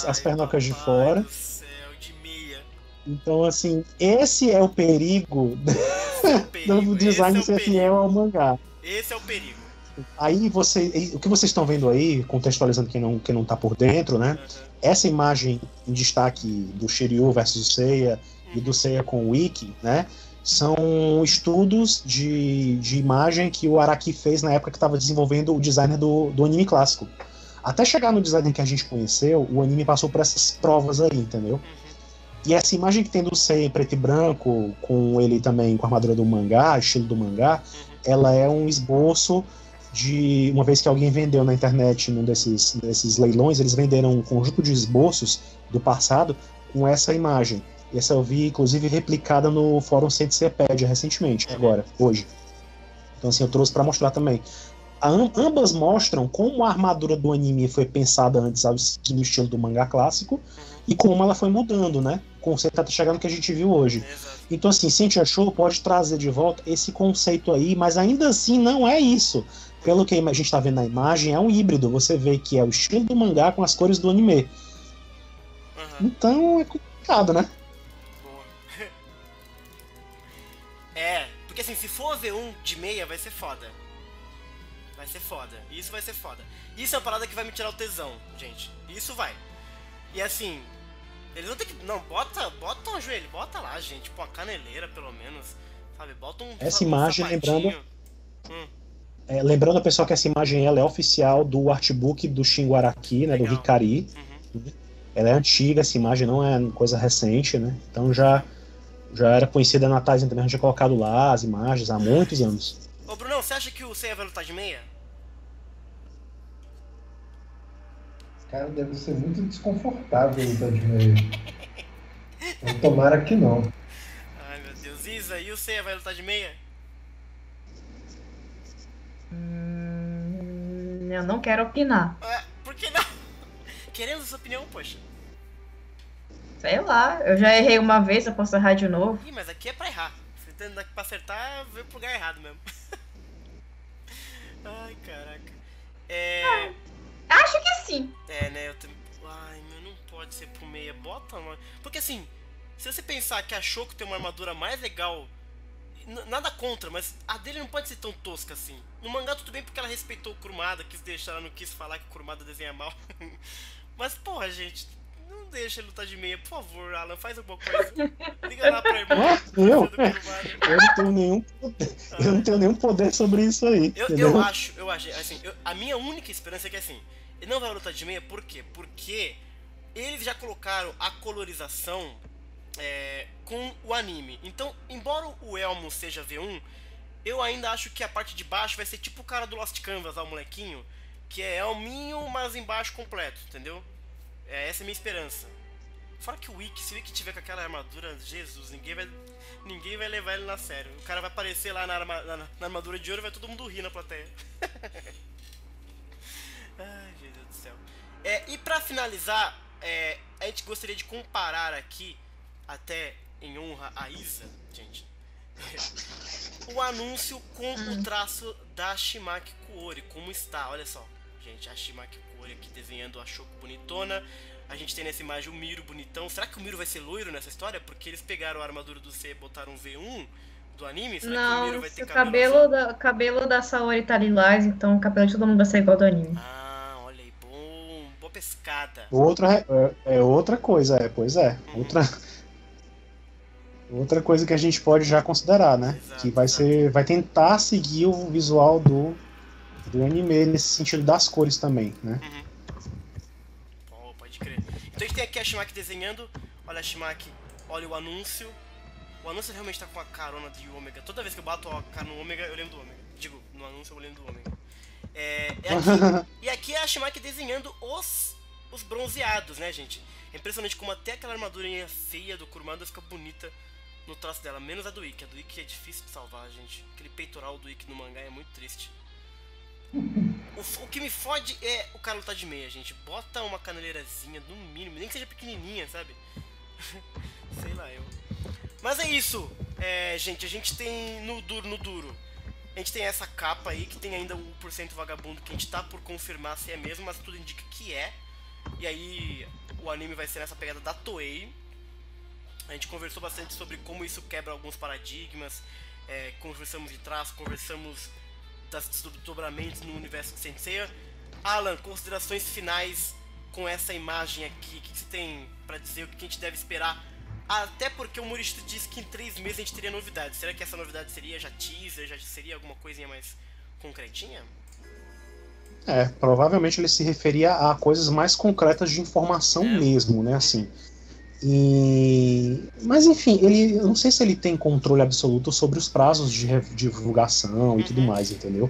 As pernocas de fora. Do céu, de meia. Então, assim, esse é o perigo do design ser fiel ao mangá. Esse é o perigo. Aí o que vocês estão vendo aí, contextualizando quem não tá por dentro, né? Essa imagem em destaque do Shiryu versus o Seiya e do Seiya com o Ikki, né? São estudos de imagem que o Araki fez na época que estava desenvolvendo o designer do anime clássico. Até chegar no designer que a gente conheceu, o anime passou por essas provas aí, entendeu? E essa imagem que tem do Seiya em preto e branco, com ele também com a armadura do mangá, estilo do mangá, ela é um esboço de... Uma vez que alguém vendeu na internet num desses leilões, eles venderam um conjunto de esboços do passado com essa imagem. E essa eu vi, inclusive, replicada no Fórum Senseipedia recentemente, hoje. Então, assim, eu trouxe para mostrar também. Ambas mostram como a armadura do anime foi pensada antes no estilo do mangá clássico e como ela foi mudando, né? O conceito até chegar no que a gente viu hoje. Então, assim, se a gente achou, pode trazer de volta esse conceito aí, mas ainda assim não é isso. Pelo que a gente está vendo na imagem, é um híbrido. Você vê que é o estilo do mangá com as cores do anime. Então, é complicado, né? Porque assim, se for V1 de meia, vai ser foda. Vai ser foda. Isso vai ser foda. Isso é uma parada que vai me tirar o tesão, gente. Isso vai. E assim, eles vão ter que... Não, bota um joelho, bota lá, gente. Pô, a caneleira, pelo menos. Sabe, bota um... Essa imagem, lembrando a pessoa que essa imagem ela é oficial do artbook do Shingo Araki, né, do Hikari. Ela é antiga, essa imagem não é coisa recente, né? Então já era conhecida na Taisen também, a gente tinha colocado lá as imagens há muitos anos. Ô Brunão, você acha que o Seiya vai lutar de meia? Cara, deve ser muito desconfortável lutar de meia. Tomara que não. Ai, meu Deus. Isa, e o Seiya vai lutar de meia? Eu não quero opinar. Por que não? Queremos sua opinião, poxa. Sei lá, eu já errei uma vez, eu posso errar de novo. Ih, mas aqui é pra errar. Se tendo daqui pra acertar, veio pro lugar errado mesmo. Ai, caraca. Acho que você pro meia, bota uma... Porque assim, se você pensar que a Shoko tem uma armadura mais legal, nada contra, mas a dele não pode ser tão tosca assim. No mangá tudo bem porque ela respeitou o Kurumada, ela não quis falar que o Kurumada desenha mal. Mas porra, gente, não deixa ele lutar de meia, por favor, Alan, faz alguma coisa. Liga lá pra irmã. Eu não tenho nenhum poder sobre isso aí. Eu acho, assim, a minha única esperança é que assim, ele não vai lutar de meia, por quê? Porque eles já colocaram a colorização com o anime. Então, embora o Elmo seja V1, eu ainda acho que a parte de baixo vai ser tipo o cara do Lost Canvas, lá, o molequinho, que é Elminho, mas embaixo completo, entendeu? Essa é a minha esperança. Fora que se o Ikki tiver com aquela armadura, Jesus, ninguém vai levar ele na sério. O cara vai aparecer lá na armadura de ouro e vai todo mundo rir na plateia. Ai, Jesus do céu. E pra finalizar, a gente gostaria de comparar aqui, até em honra a Isa, gente, o anúncio com o traço da Shimaki Kuori, como está, olha só. Gente, a Shimaki Kuori aqui desenhando a Shoko bonitona. A gente tem nessa imagem o Miro bonitão. Será que o Miro vai ser loiro nessa história? Porque eles pegaram a armadura do C e botaram um V1 do anime? Será que o Miro vai ter cabelo da Saori tá lilás, então o cabelo de todo mundo vai ser igual do anime. Ah, olha aí, boa pescada. Outra coisa, pois é. Outra coisa que a gente pode já considerar, né? Exato, que vai tentar seguir o visual do anime nesse sentido das cores também, né? Pode crer. Então a gente tem aqui a Shimaki desenhando. Olha a Shimaki, olha o anúncio. O anúncio realmente tá com a carona de Ômega. Toda vez que eu bato a cara no Ômega, eu lembro do Ômega. Digo, no anúncio eu lembro do Ômega. E aqui é a Shimaki desenhando os bronzeados, né, gente? É impressionante como até aquela armadurinha feia do Kurumada fica bonita no traço dela, menos a do Ikki. A do Ikki é difícil de salvar, gente. Aquele peitoral do Ikki no mangá é muito triste. O que me fode é o cara lutar de meia, gente. Bota uma caneleirazinha, no mínimo, nem que seja pequenininha, sabe? Sei lá, Mas é isso, gente. A gente tem no duro. A gente tem essa capa aí, que tem ainda o % vagabundo, que a gente tá por confirmar se é mesmo, mas tudo indica que é. E aí, o anime vai ser nessa pegada da Toei. A gente conversou bastante sobre como isso quebra alguns paradigmas. Conversamos de traço, conversamos dos desdobramentos no universo de Saint Seiya. Alan, considerações finais com essa imagem aqui. O que você tem pra dizer? O que a gente deve esperar? Até porque o Morishita disse que em 3 meses a gente teria novidades. Será que essa novidade seria já teaser? Já seria alguma coisinha mais concretinha? Provavelmente ele se referia a coisas mais concretas de informação mesmo, né, assim. Mas enfim, eu não sei se ele tem controle absoluto sobre os prazos de divulgação e tudo mais, entendeu?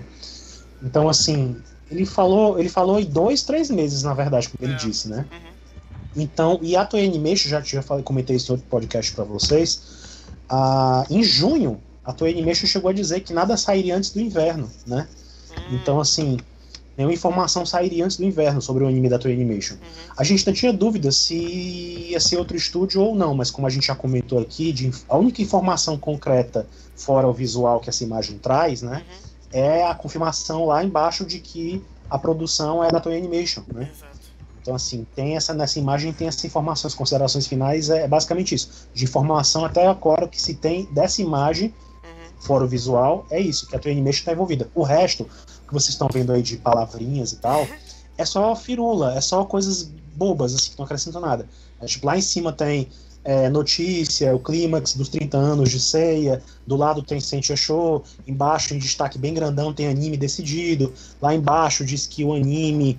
Então, assim, ele falou em 2, 3 meses, na verdade, como ele disse, né? Então, e a Toei Animation, já comentei isso em outro podcast pra vocês, em junho, a Toei Animation chegou a dizer que nada sairia antes do inverno, né? Então, assim, nenhuma informação sairia antes do inverno sobre o anime da Toei Animation. A gente não tinha dúvida se ia ser outro estúdio ou não, mas como a gente já comentou aqui, a única informação concreta, fora o visual que essa imagem traz, né, é a confirmação lá embaixo de que a produção é da Toei Animation, né? Então, assim, nessa imagem tem essa informação, as considerações finais é basicamente isso. De informação até agora que se tem dessa imagem, fora o visual, é isso, que a Toei Animation está envolvida. O resto, que vocês estão vendo aí de palavrinhas e tal, é só firula, é só coisas bobas, assim, que não acrescentam nada. Tipo, lá em cima tem notícia, o clímax dos 30 anos de Seiya, do lado tem Sensha Show, embaixo em destaque bem grandão tem anime decidido, lá embaixo diz que o anime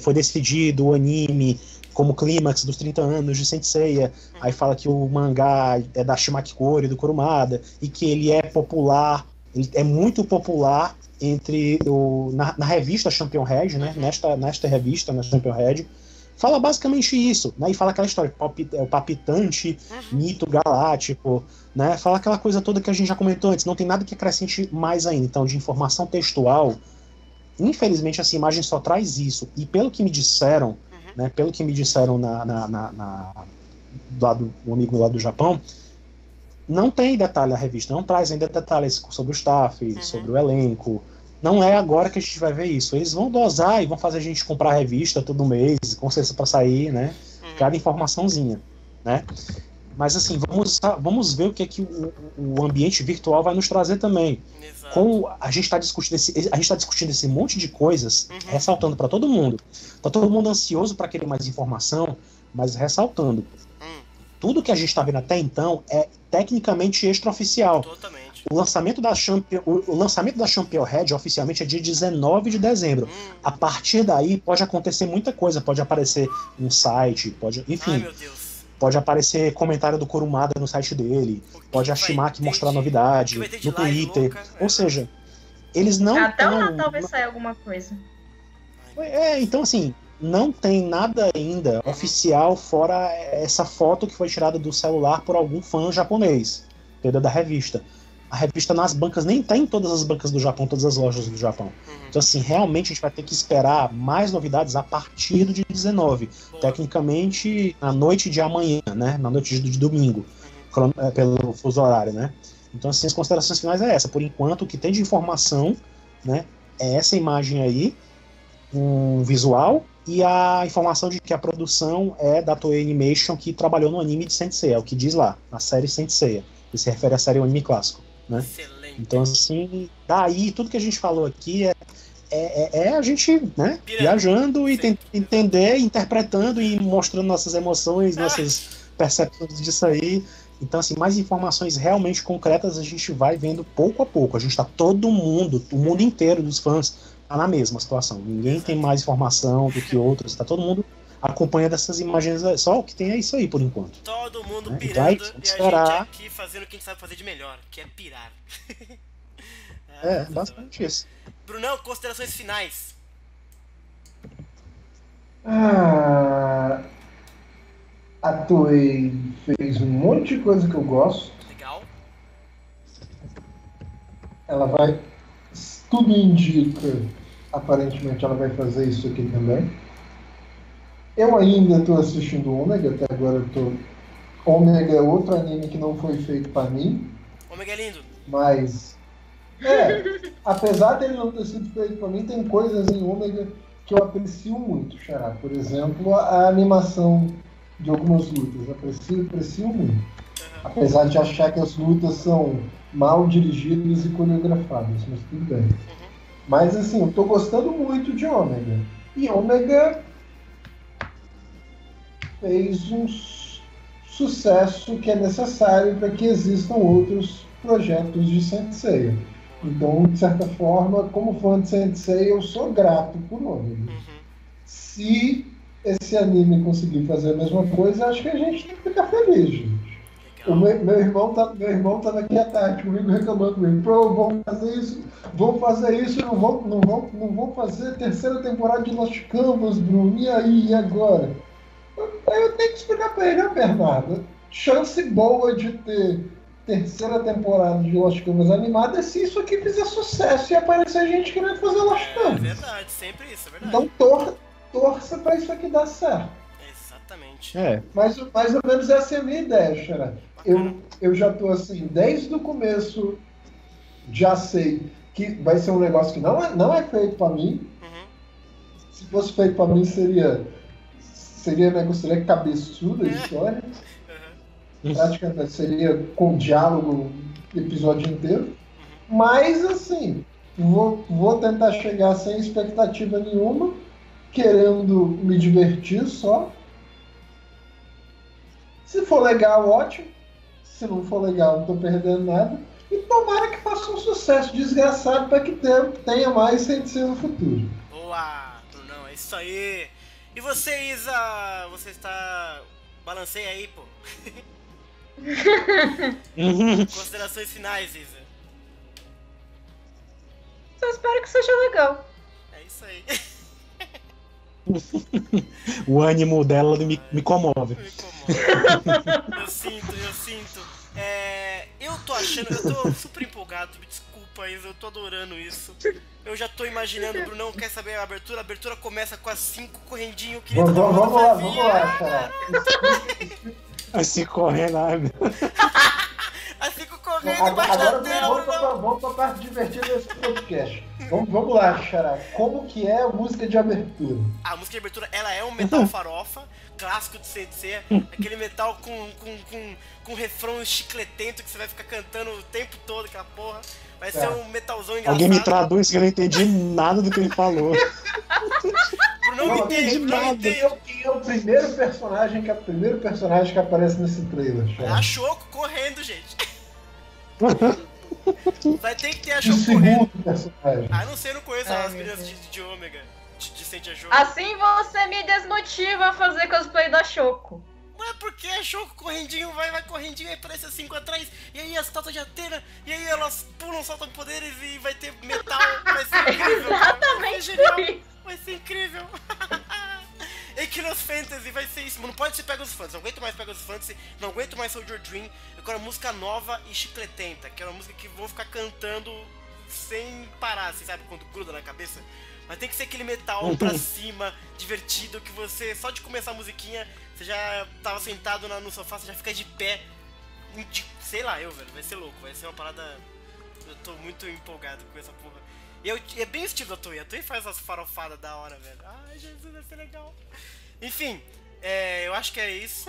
foi decidido, o anime como clímax dos 30 anos de Senseiya, aí fala que o mangá é da Shimaki Kuori, do Kurumada, e que ele é popular, ele é muito popular na revista Champion Head, né? Nesta revista, na Champion Head, fala basicamente isso, né? E fala aquela história, o palpitante mito galáctico, né? Fala aquela coisa toda que a gente já comentou antes, não tem nada que acrescente mais ainda. Então, de informação textual, infelizmente essa imagem só traz isso. E pelo que me disseram, né? Pelo que me disseram do amigo lá do Japão, não tem detalhe na revista, não traz ainda detalhes sobre o staff, sobre o elenco. Não é agora que a gente vai ver isso. Eles vão dosar e vão fazer a gente comprar a revista todo mês, com certeza pra sair, né? cada informaçãozinha, né? Mas assim, vamos ver o que é que o ambiente virtual vai nos trazer também. Exato. Como a gente está discutindo esse monte de coisas, ressaltando para todo mundo. Tá todo mundo ansioso para querer mais informação, mas ressaltando. Tudo que a gente está vendo até então é tecnicamente extraoficial. Totalmente. O lançamento da Championhead oficialmente é dia 19 de dezembro. A partir daí pode acontecer muita coisa. Pode aparecer um site, enfim. Ai, meu Deus. Pode aparecer comentário do Kurumada no site dele. Pode a Shimaki mostrar novidade no Twitter. Louca, ou seja, eles não até o Natal vai sair alguma coisa. Então assim, não tem nada ainda oficial fora essa foto que foi tirada do celular por algum fã japonês, entendeu? Da revista. A revista nas bancas, nem tá em todas as bancas do Japão, todas as lojas do Japão. Então assim, realmente a gente vai ter que esperar mais novidades a partir do dia 19. Boa. Tecnicamente, na noite de amanhã, né? Na noite de domingo, pelo fuso horário, né? Então assim, as considerações finais é essa. Por enquanto, o que tem de informação, né? É essa imagem aí, um visual, e a informação de que a produção é da Toei Animation, que trabalhou no anime de Saint Seiya, é o que diz lá, na série Saint Seiya, que se refere à série anime clássico, né? Excelente. Então assim, daí tudo que a gente falou aqui é a gente, né, viajando e entender, interpretando e mostrando nossas emoções, nossas percepções disso aí. Então assim, mais informações realmente concretas a gente vai vendo pouco a pouco. A gente tá todo mundo, o mundo inteiro dos fãs tá na mesma situação. Ninguém tem mais informação do que outros, tá todo mundo acompanhando essas imagens. Só o que tem é isso aí por enquanto. Todo mundo Então, pirando então, e a gente aqui fazendo o que a gente sabe fazer de melhor, que é pirar. Basicamente isso. Brunão, considerações finais. A Toei fez um monte de coisa que eu gosto. Legal. Ela vai... Tudo indica, aparentemente, ela vai fazer isso aqui também. Eu ainda estou assistindo Ômega, até agora eu tô... Ômega é outro anime que não foi feito para mim. Ômega é lindo. Mas... apesar dele não ter sido feito para mim, tem coisas em Ômega que eu aprecio muito, Xará. Por exemplo, a animação de algumas lutas. Aprecio muito. Apesar de achar que as lutas são mal dirigidas e coreografadas, mas tudo bem. Mas assim, eu tô gostando muito de Ômega. E Ômega fez um sucesso que é necessário para que existam outros projetos de Saint Seiya. Então, de certa forma, como fã de Saint Seiya, eu sou grato por Ômega. Se esse anime conseguir fazer a mesma coisa, acho que a gente tem que ficar feliz, gente. Meu irmão tá aqui à tarde comigo reclamando comigo. Vamos fazer isso, não vão fazer a terceira temporada de Lost Canvas, Bruno. E aí, e agora? Eu tenho que explicar pra ele, Bernardo. Chance boa de ter terceira temporada de Lost Canvas animada é se isso aqui fizer sucesso e aparecer gente querendo fazer Lost Canvas. É verdade, sempre isso, é verdade. Então torça pra isso aqui dar certo. Exatamente. Mais ou menos essa é a minha ideia, Xará. Eu já tô assim, desde o começo, já sei que vai ser um negócio que não é feito pra mim. Se fosse feito pra mim, seria cabeçuda a história. Praticamente seria com diálogo o episódio inteiro. Mas assim, vou tentar chegar sem expectativa nenhuma, querendo me divertir só. Se for legal, ótimo. Se não for legal, não tô perdendo nada. E tomara que faça um sucesso desgraçado para que tenha mais Saint Seiya no futuro. Boa, Brunão, é isso aí. E você, Isa? Você está... Balanceia aí, pô. Considerações finais, Isa. Só espero que seja legal. É isso aí. O ânimo dela me comove. Eu sinto. Eu tô super empolgado, me desculpa, Isa, eu tô adorando isso. Eu já tô imaginando, o Brunão quer saber a abertura começa com as 5 correndinho que vamos lá, cara. Assim correndo, ai meu. As 5 correndo. correndo embaixo da tela, Brunão. Vamos pra parte divertida desse podcast. Vamos lá, Xará. Como que é a música de abertura? A música de abertura, ela é um metal farofa, clássico de CDC, aquele metal com refrão chicletento que você vai ficar cantando o tempo todo, aquela porra. Vai ser um metalzão engraçado. Alguém me traduz que eu não entendi nada do que ele falou. Não entendi nada. Quem é o primeiro personagem que aparece nesse trailer, É Xará? a Choco correndo, gente. Vai ter que ter a O Choco segundo correndo. personagem. Ah, não sei, eu não conheço as meninas de Ômega, de Saint Choco. Assim você me desmotiva a fazer cosplay da Choco. Ué, porque a Choco correndinho vai correndinho, aí aparece as 5 atrás, e aí as estátuas de Atena, e aí elas pulam, soltam poderes e vai ter metal, vai ser incrível. Exatamente Vai ser por genial, isso. vai ser incrível. Equinox Fantasy vai ser isso, não pode ser Pegasus Fantasy, não aguento mais Pegasus Fantasy, não aguento mais Soldier Dream, eu quero música nova e chicletenta, que é uma música que vou ficar cantando sem parar, assim, sabe, quando gruda na cabeça. Mas tem que ser aquele metal pra cima, divertido, que você, só de começar a musiquinha, você já tava sentado no sofá, você já fica de pé, sei lá, velho, vai ser louco, vai ser uma parada, eu tô muito empolgado com essa porra. E é bem o estilo da Toei, a Toei faz essas farofadas da hora, velho, ai Jesus, vai ser legal. Enfim, eu acho que é isso,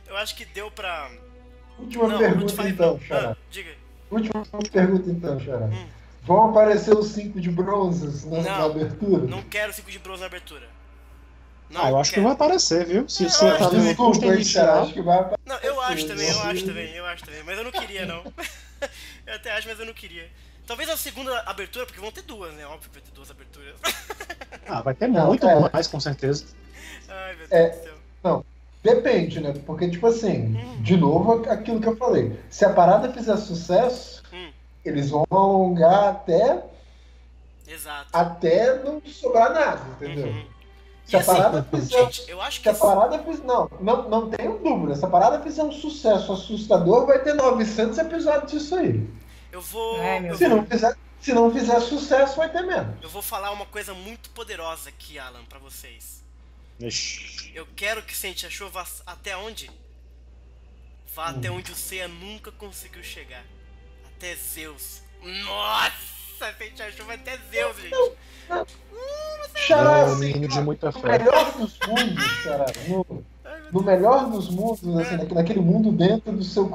eu acho que deu pra... Última pergunta então, Xará. Diga. Última pergunta então, Xará. Vão aparecer os 5 de bronzes na abertura? Não quero 5 de bronze na abertura. Não, eu acho que vai aparecer, viu? Se você acho tá que no Desculpa, custo hein, Xará, inicial. acho que vai aparecer. Não, eu acho também, mas eu não queria, não. Eu até acho, mas eu não queria. Talvez a segunda abertura, porque vão ter duas, né? Óbvio que vai ter duas aberturas. Ah, vai ter muito mais, com certeza. Ai, meu Deus do céu. Não, depende, né? Porque, tipo assim, de novo, aquilo que eu falei. Se a parada fizer sucesso, eles vão alongar Exato. até não sobrar nada, entendeu? Se E a parada assim, fizer... gente, eu acho que... Se a parada fizer... Não tenho dúvida. Se a parada fizer um sucesso assustador, vai ter 900 episódios disso aí. Eu vou... Se não fizer sucesso, vai ter menos. Eu vou falar uma coisa muito poderosa aqui, Alan, pra vocês. Ixi. Eu quero que Saint Achou vá até onde? Vá até onde o Seiya nunca conseguiu chegar. Até Zeus. Nossa, Saint Achou vai até Zeus, gente. Xará, É um assim, menino de muita no fé. melhor dos mundos, Xará, no melhor dos mundos, assim, naquele mundo dentro do seu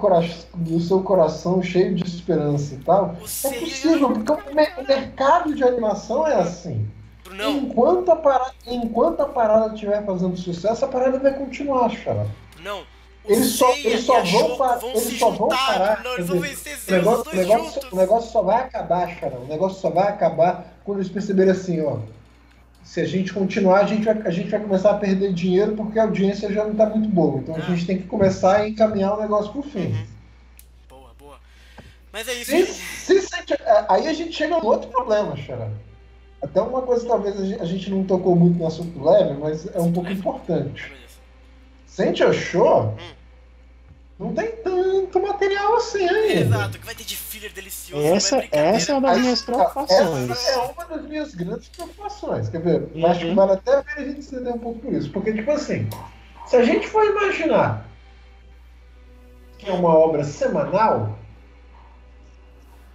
coração cheio de esperança e tal, O é Seiya- possível, porque o mercado de animação é assim. Brunão, Enquanto a parada estiver fazendo sucesso, a parada vai continuar, Xará. não. O Eles só Seiya e vão a Shoko parar. vão Eles se só vão juntar, parar. Brunão, eles quer vão dizer, vencer Zeus, os dois juntos. o negócio só vai acabar, cara. O negócio só vai acabar quando eles perceberem assim, ó. Se a gente continuar, a gente vai começar a perder dinheiro porque a audiência já não tá muito boa. Então a gente tem que começar a encaminhar o negócio pro fim. Boa, boa. Mas é isso, Aí a gente chega a outro problema, Xará. Até uma coisa que talvez a gente não tocou muito no assunto leve, mas é um pouco importante. Beleza. Saint Achou não tem tanto material assim ainda. Exato, que vai ter de filler delicioso. não Essa é brincadeira. é uma das minhas preocupações. Essa é uma das minhas grandes preocupações. Quer ver? Eu acho que vale até a pena a gente entender um pouco por isso. Porque, tipo assim, se a gente for imaginar que é uma obra semanal,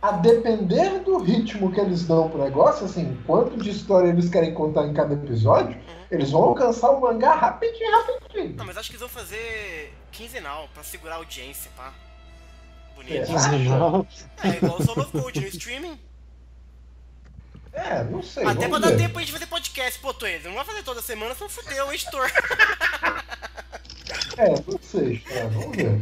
a depender do ritmo que eles dão pro negócio, assim, quanto de história eles querem contar em cada episódio, eles vão alcançar o mangá rapidinho. Não, mas acho que eles vão fazer quinzenal pra segurar a audiência, pá. Bonito. Não. É igual o Soul of Gold no streaming. Não sei. Até pra vamos dar ver. tempo a gente fazer podcast. Pô, Toei, não vai fazer toda semana, senão fudeu, editor. Não sei, cara. Vamos ver.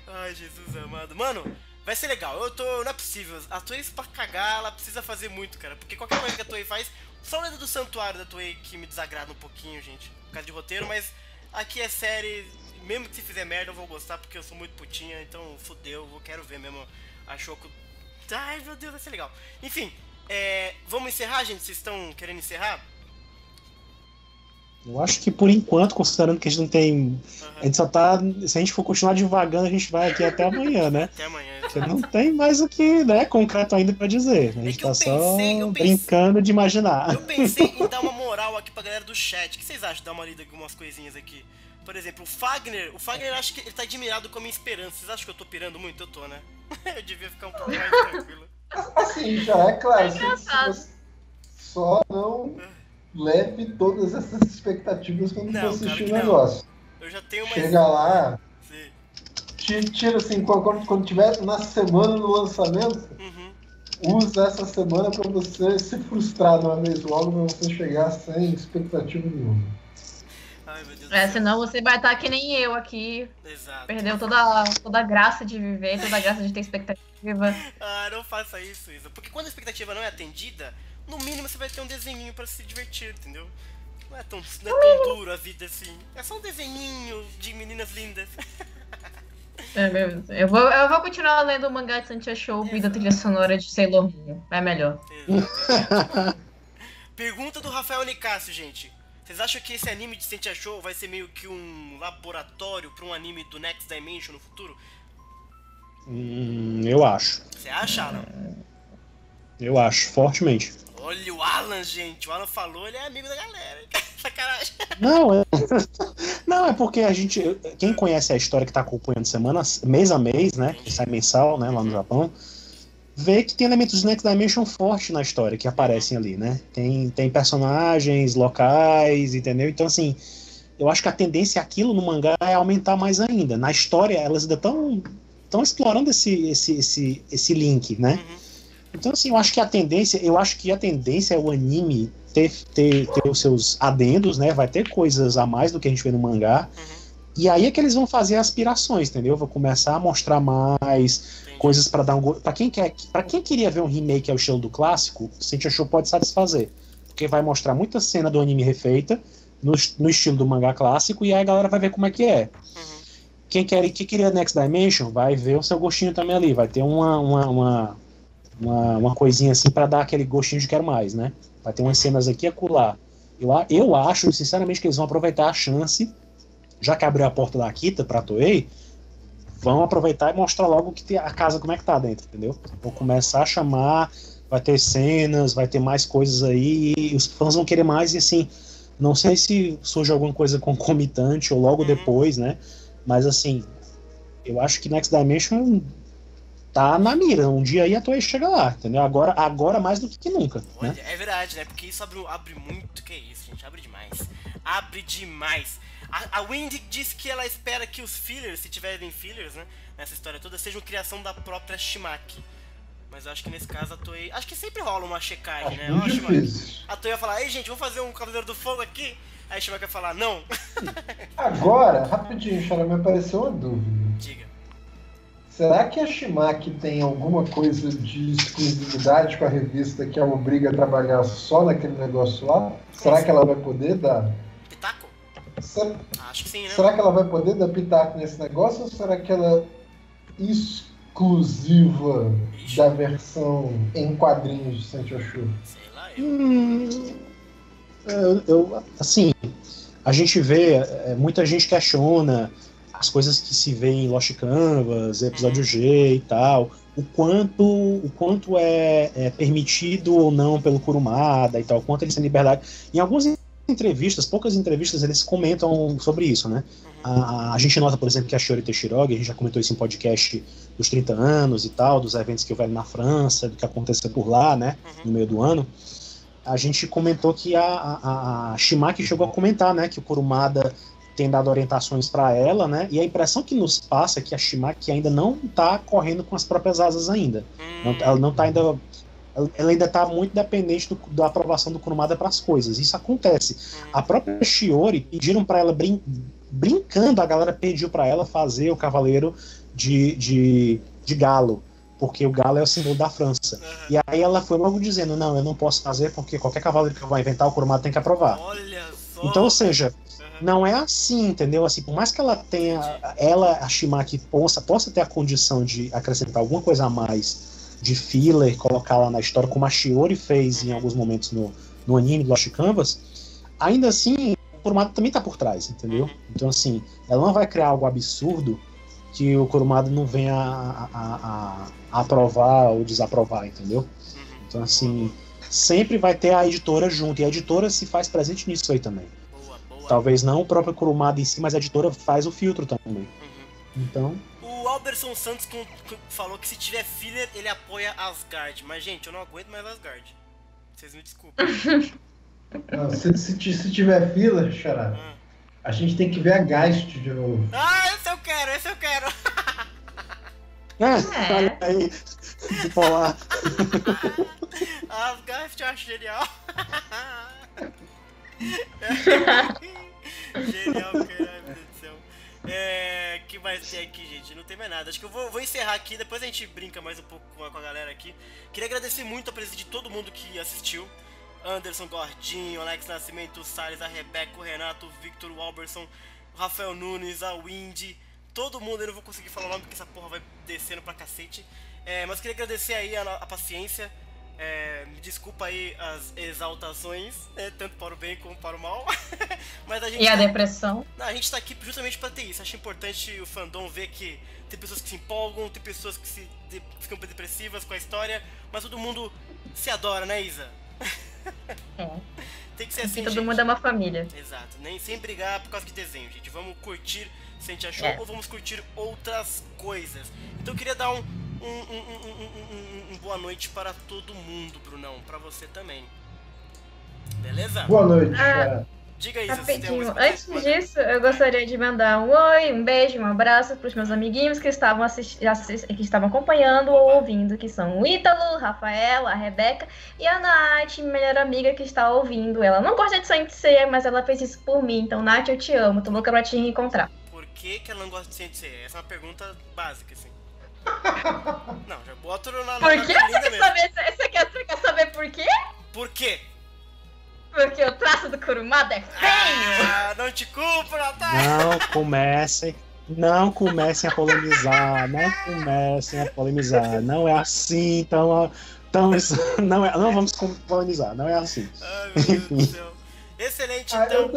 Ai, Jesus amado. Mano, vai ser legal. Não é possível. A Toei, pra cagar, ela precisa fazer muito, cara. Porque qualquer coisa que a Toei faz... Só o Lenda do Santuário da Toei que me desagrada um pouquinho, gente. Por causa de roteiro, mas... Aqui é série... Mesmo que se fizer merda, eu vou gostar, porque eu sou muito putinha. Então, fudeu. Eu quero ver mesmo a Shoko... Ai, meu Deus, vai ser legal. Enfim, vamos encerrar, gente? Vocês estão querendo encerrar? Eu acho que por enquanto, considerando que a gente não tem. A gente só tá. Se a gente for continuar devagando, a gente vai aqui até amanhã, né? Até amanhã. Porque não tem mais o que, né, concreto ainda pra dizer. A gente que tá eu só pensei- brincando de imaginar. Eu pensei em dar uma moral aqui pra galera do chat. O que vocês acham de dar uma lida em algumas coisinhas aqui? Por exemplo, o Fagner acho que ele tá admirado com a minha esperança. Vocês acham que eu tô pirando muito? Eu tô, né? Eu devia ficar um pouco mais tranquilo. Assim, já é claro. Se você só não leve todas essas expectativas quando você assistir o negócio. Eu já tenho mais... Chega lá, tira assim, quando tiver na semana do lançamento, usa essa semana pra você se frustrar de uma vez logo, pra você chegar sem expectativa nenhuma. Ai, meu Deus do céu. Senão você vai estar que nem eu aqui. Exato. Perdeu toda a graça de viver, toda a graça de ter expectativa. Não faça isso, Isa. Porque quando a expectativa não é atendida, no mínimo você vai ter um desenhinho pra se divertir, entendeu? Não é tão duro a vida assim. É só um desenhinho de meninas lindas. Eu vou continuar lendo o mangá de Santia Show e da trilha sonora de Sailor Moon. É melhor. Pergunta do Rafael Nicásio, gente. Vocês acham que esse anime de Santia Show vai ser meio que um laboratório pra um anime do Next Dimension no futuro? Eu acho. Você acha, Alan? Eu acho, fortemente. Olha o Alan, gente. O Alan falou, ele é amigo da galera. Sacanagem. Não, é porque a gente... Quem conhece a história que tá acompanhando mês a mês, né? Que sai mensal, né? Lá no Japão. Vê que tem elementos de Next Dimension forte na história que aparecem ali, né? Tem personagens locais, entendeu? Então, assim, eu acho que a tendência aquilo no mangá é aumentar mais ainda. Na história, elas ainda estão explorando esse link, né? Então, assim, eu acho que a tendência é o anime ter os seus adendos, né? Vai ter coisas a mais do que a gente vê no mangá. E aí é que eles vão fazer aspirações, entendeu? Vou começar a mostrar mais coisas pra dar um... Pra quem queria ver um remake ao estilo do clássico, Santia Show pode satisfazer. Porque vai mostrar muita cena do anime refeita no estilo do mangá clássico, e aí a galera vai ver como é que é. Quem queria Next Dimension vai ver o seu gostinho também ali. Vai ter uma coisinha assim pra dar aquele gostinho de quero mais, né? Vai ter umas cenas aqui e acolá. Eu acho, sinceramente, que eles vão aproveitar a chance, já que abriu a porta da Akita pra Toei, vão aproveitar e mostrar logo que a casa como é que tá dentro, entendeu? Vou começar a chamar, vai ter cenas, vai ter mais coisas aí, e os fãs vão querer mais, e assim, não sei se surge alguma coisa concomitante ou logo depois, né? Mas assim, eu acho que Next Dimension tá na mira. Um dia aí a Toei chega lá, entendeu? Agora mais do que nunca. Olha, né? É verdade, né? Porque isso abre muito. Que isso, gente? Abre demais. Abre demais. A Wendy disse que ela espera que os fillers, se tiverem fillers, né? Nessa história toda, sejam criação da própria Shimaki. Mas eu acho que nesse caso a Toei... Acho que sempre rola uma checagem, né? Muito difícil. A Toei vai falar, ei gente, vamos fazer um Cavaleiro do Fogo aqui? Aí a Shimaki vai falar, não. Agora, rapidinho, Xará, me apareceu uma dúvida. Diga. Será que a Shimaki tem alguma coisa de exclusividade com a revista que a obriga a trabalhar só naquele negócio lá? Será que ela vai poder dar... Pitaco? Acho que sim, né? Será que ela vai poder dar pitaco nesse negócio, ou será que ela é exclusiva da versão em quadrinhos de Santia Show? Sei lá, assim, a gente vê, muita gente questiona as coisas que se vê em Lost Canvas, episódio G e tal, o quanto é permitido ou não pelo Kurumada e tal, o quanto eles têm liberdade. Em algumas entrevistas, poucas entrevistas, eles comentam sobre isso, né? A gente nota, por exemplo, que a Shiori Teshirogi, a gente já comentou isso em podcast dos 30 anos e tal, dos eventos que houveram na França, do que aconteceu por lá, né? No meio do ano. A gente comentou que a Shimaki chegou a comentar, né? Que o Kurumada tem dado orientações para ela, né? E a impressão que nos passa é que a Shimaki ainda não tá correndo com as próprias asas ainda. Ela não tá ainda... Ela ainda está muito dependente da aprovação do Kurumada para as coisas. Isso acontece. A própria Shiori pediram para ela, brincando, a galera pediu para ela fazer o Cavaleiro de Galo, porque o galo é o símbolo da França. E aí ela foi logo dizendo, não, eu não posso fazer porque qualquer cavaleiro que eu vou inventar, o Kurumada tem que aprovar. Olha só. Então, ou seja, não é assim, entendeu? Assim, por mais que ela tenha, a Shimaki possa ter a condição de acrescentar alguma coisa a mais de filler, colocar lá na história, como a Shiori fez em alguns momentos no anime do Lost Canvas, ainda assim, o Kurumada também tá por trás, entendeu? Então, assim, ela não vai criar algo absurdo que o Kurumada não venha a aprovar ou desaprovar, entendeu? Então, assim, sempre vai ter a editora junto, e a editora se faz presente nisso aí também. Boa. Talvez não o próprio Kurumada em si, mas a editora faz o filtro também. Então... O Alberson Santos falou que se tiver filler, ele apoia Asgard. Mas, gente, eu não aguento mais Asgard. Vocês me desculpem. Não, se tiver fila, Xará, a gente tem que ver a Geist de novo. Ah, esse eu quero! Olha aí, bipolar. Asgard eu acho genial. Genial, caralho, meu Deus do céu. Que vai ter aqui, gente? Não tem mais nada. Acho que eu vou encerrar aqui, depois a gente brinca mais um pouco com a galera aqui. Queria agradecer muito a presença de todo mundo que assistiu. Anderson, Gordinho, Alex Nascimento, o Salles, a Rebeca, o Renato, o Victor, o Alberson, o Rafael Nunes, a Windy, todo mundo. Eu não vou conseguir falar o nome porque essa porra vai descendo pra cacete. Mas queria agradecer aí a paciência. Me desculpa aí as exaltações, tanto para o bem como para o mal. Mas a gente a depressão? Não, a gente tá aqui justamente pra ter isso. Acho importante o fandom ver que tem pessoas que se empolgam, tem pessoas que ficam depressivas com a história, mas todo mundo se adora, né, Isa? Tem que ser assim, todo gente. mundo é uma família. Exato, nem sem brigar por causa de desenho, gente. Vamos curtir se a gente achou ou vamos curtir outras coisas. Então eu queria dar um boa noite para todo mundo, Brunão, para você também. Beleza? Boa noite, cara. Diga aí, rapidinho. Antes disso, eu gostaria de mandar um oi, um beijo, um abraço para os meus amiguinhos que estavam que estavam acompanhando ou ouvindo, que são o Ítalo, o Rafael, a Rebeca e a Nath, minha melhor amiga que está ouvindo. Ela não gosta de Saint Seiya, mas ela fez isso por mim. Então, Nath, eu te amo. Tô louca pra te reencontrar. Por que ela não gosta de Saint Seiya? Essa é uma pergunta básica, assim. Não, já boto na por que você quer saber por quê? Por quê? Porque o traço do Kurumada é feio! Não te culpo, Natália! Não comecem a polemizar, não é assim, então não vamos polemizar, não é assim. Ai, meu Deus do céu. Excelente, então.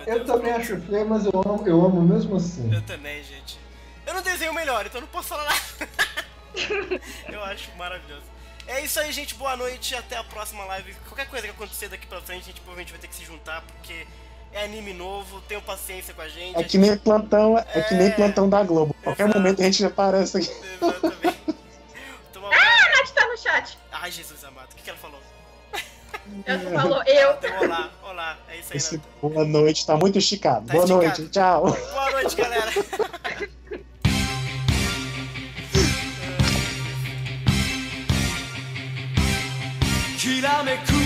Eu também acho feio, mas eu amo mesmo assim. Eu também, gente. Eu não desenho melhor, então não posso falar nada. Eu acho maravilhoso. É isso aí, gente. Boa noite. Até a próxima live. Qualquer coisa que acontecer daqui pra frente, a gente provavelmente vai ter que se juntar, porque é anime novo. Tenham paciência com a gente. É que nem plantão da Globo. Qualquer momento a gente já aparece aqui. Exatamente. A Nath tá no chat. Ai, Jesus amado. O que ela falou? Ela falou eu. Olá. É isso aí, Esse boa noite tá muito esticado. Tá boa esticado. Noite, tchau. Boa noite, galera. Kiramekku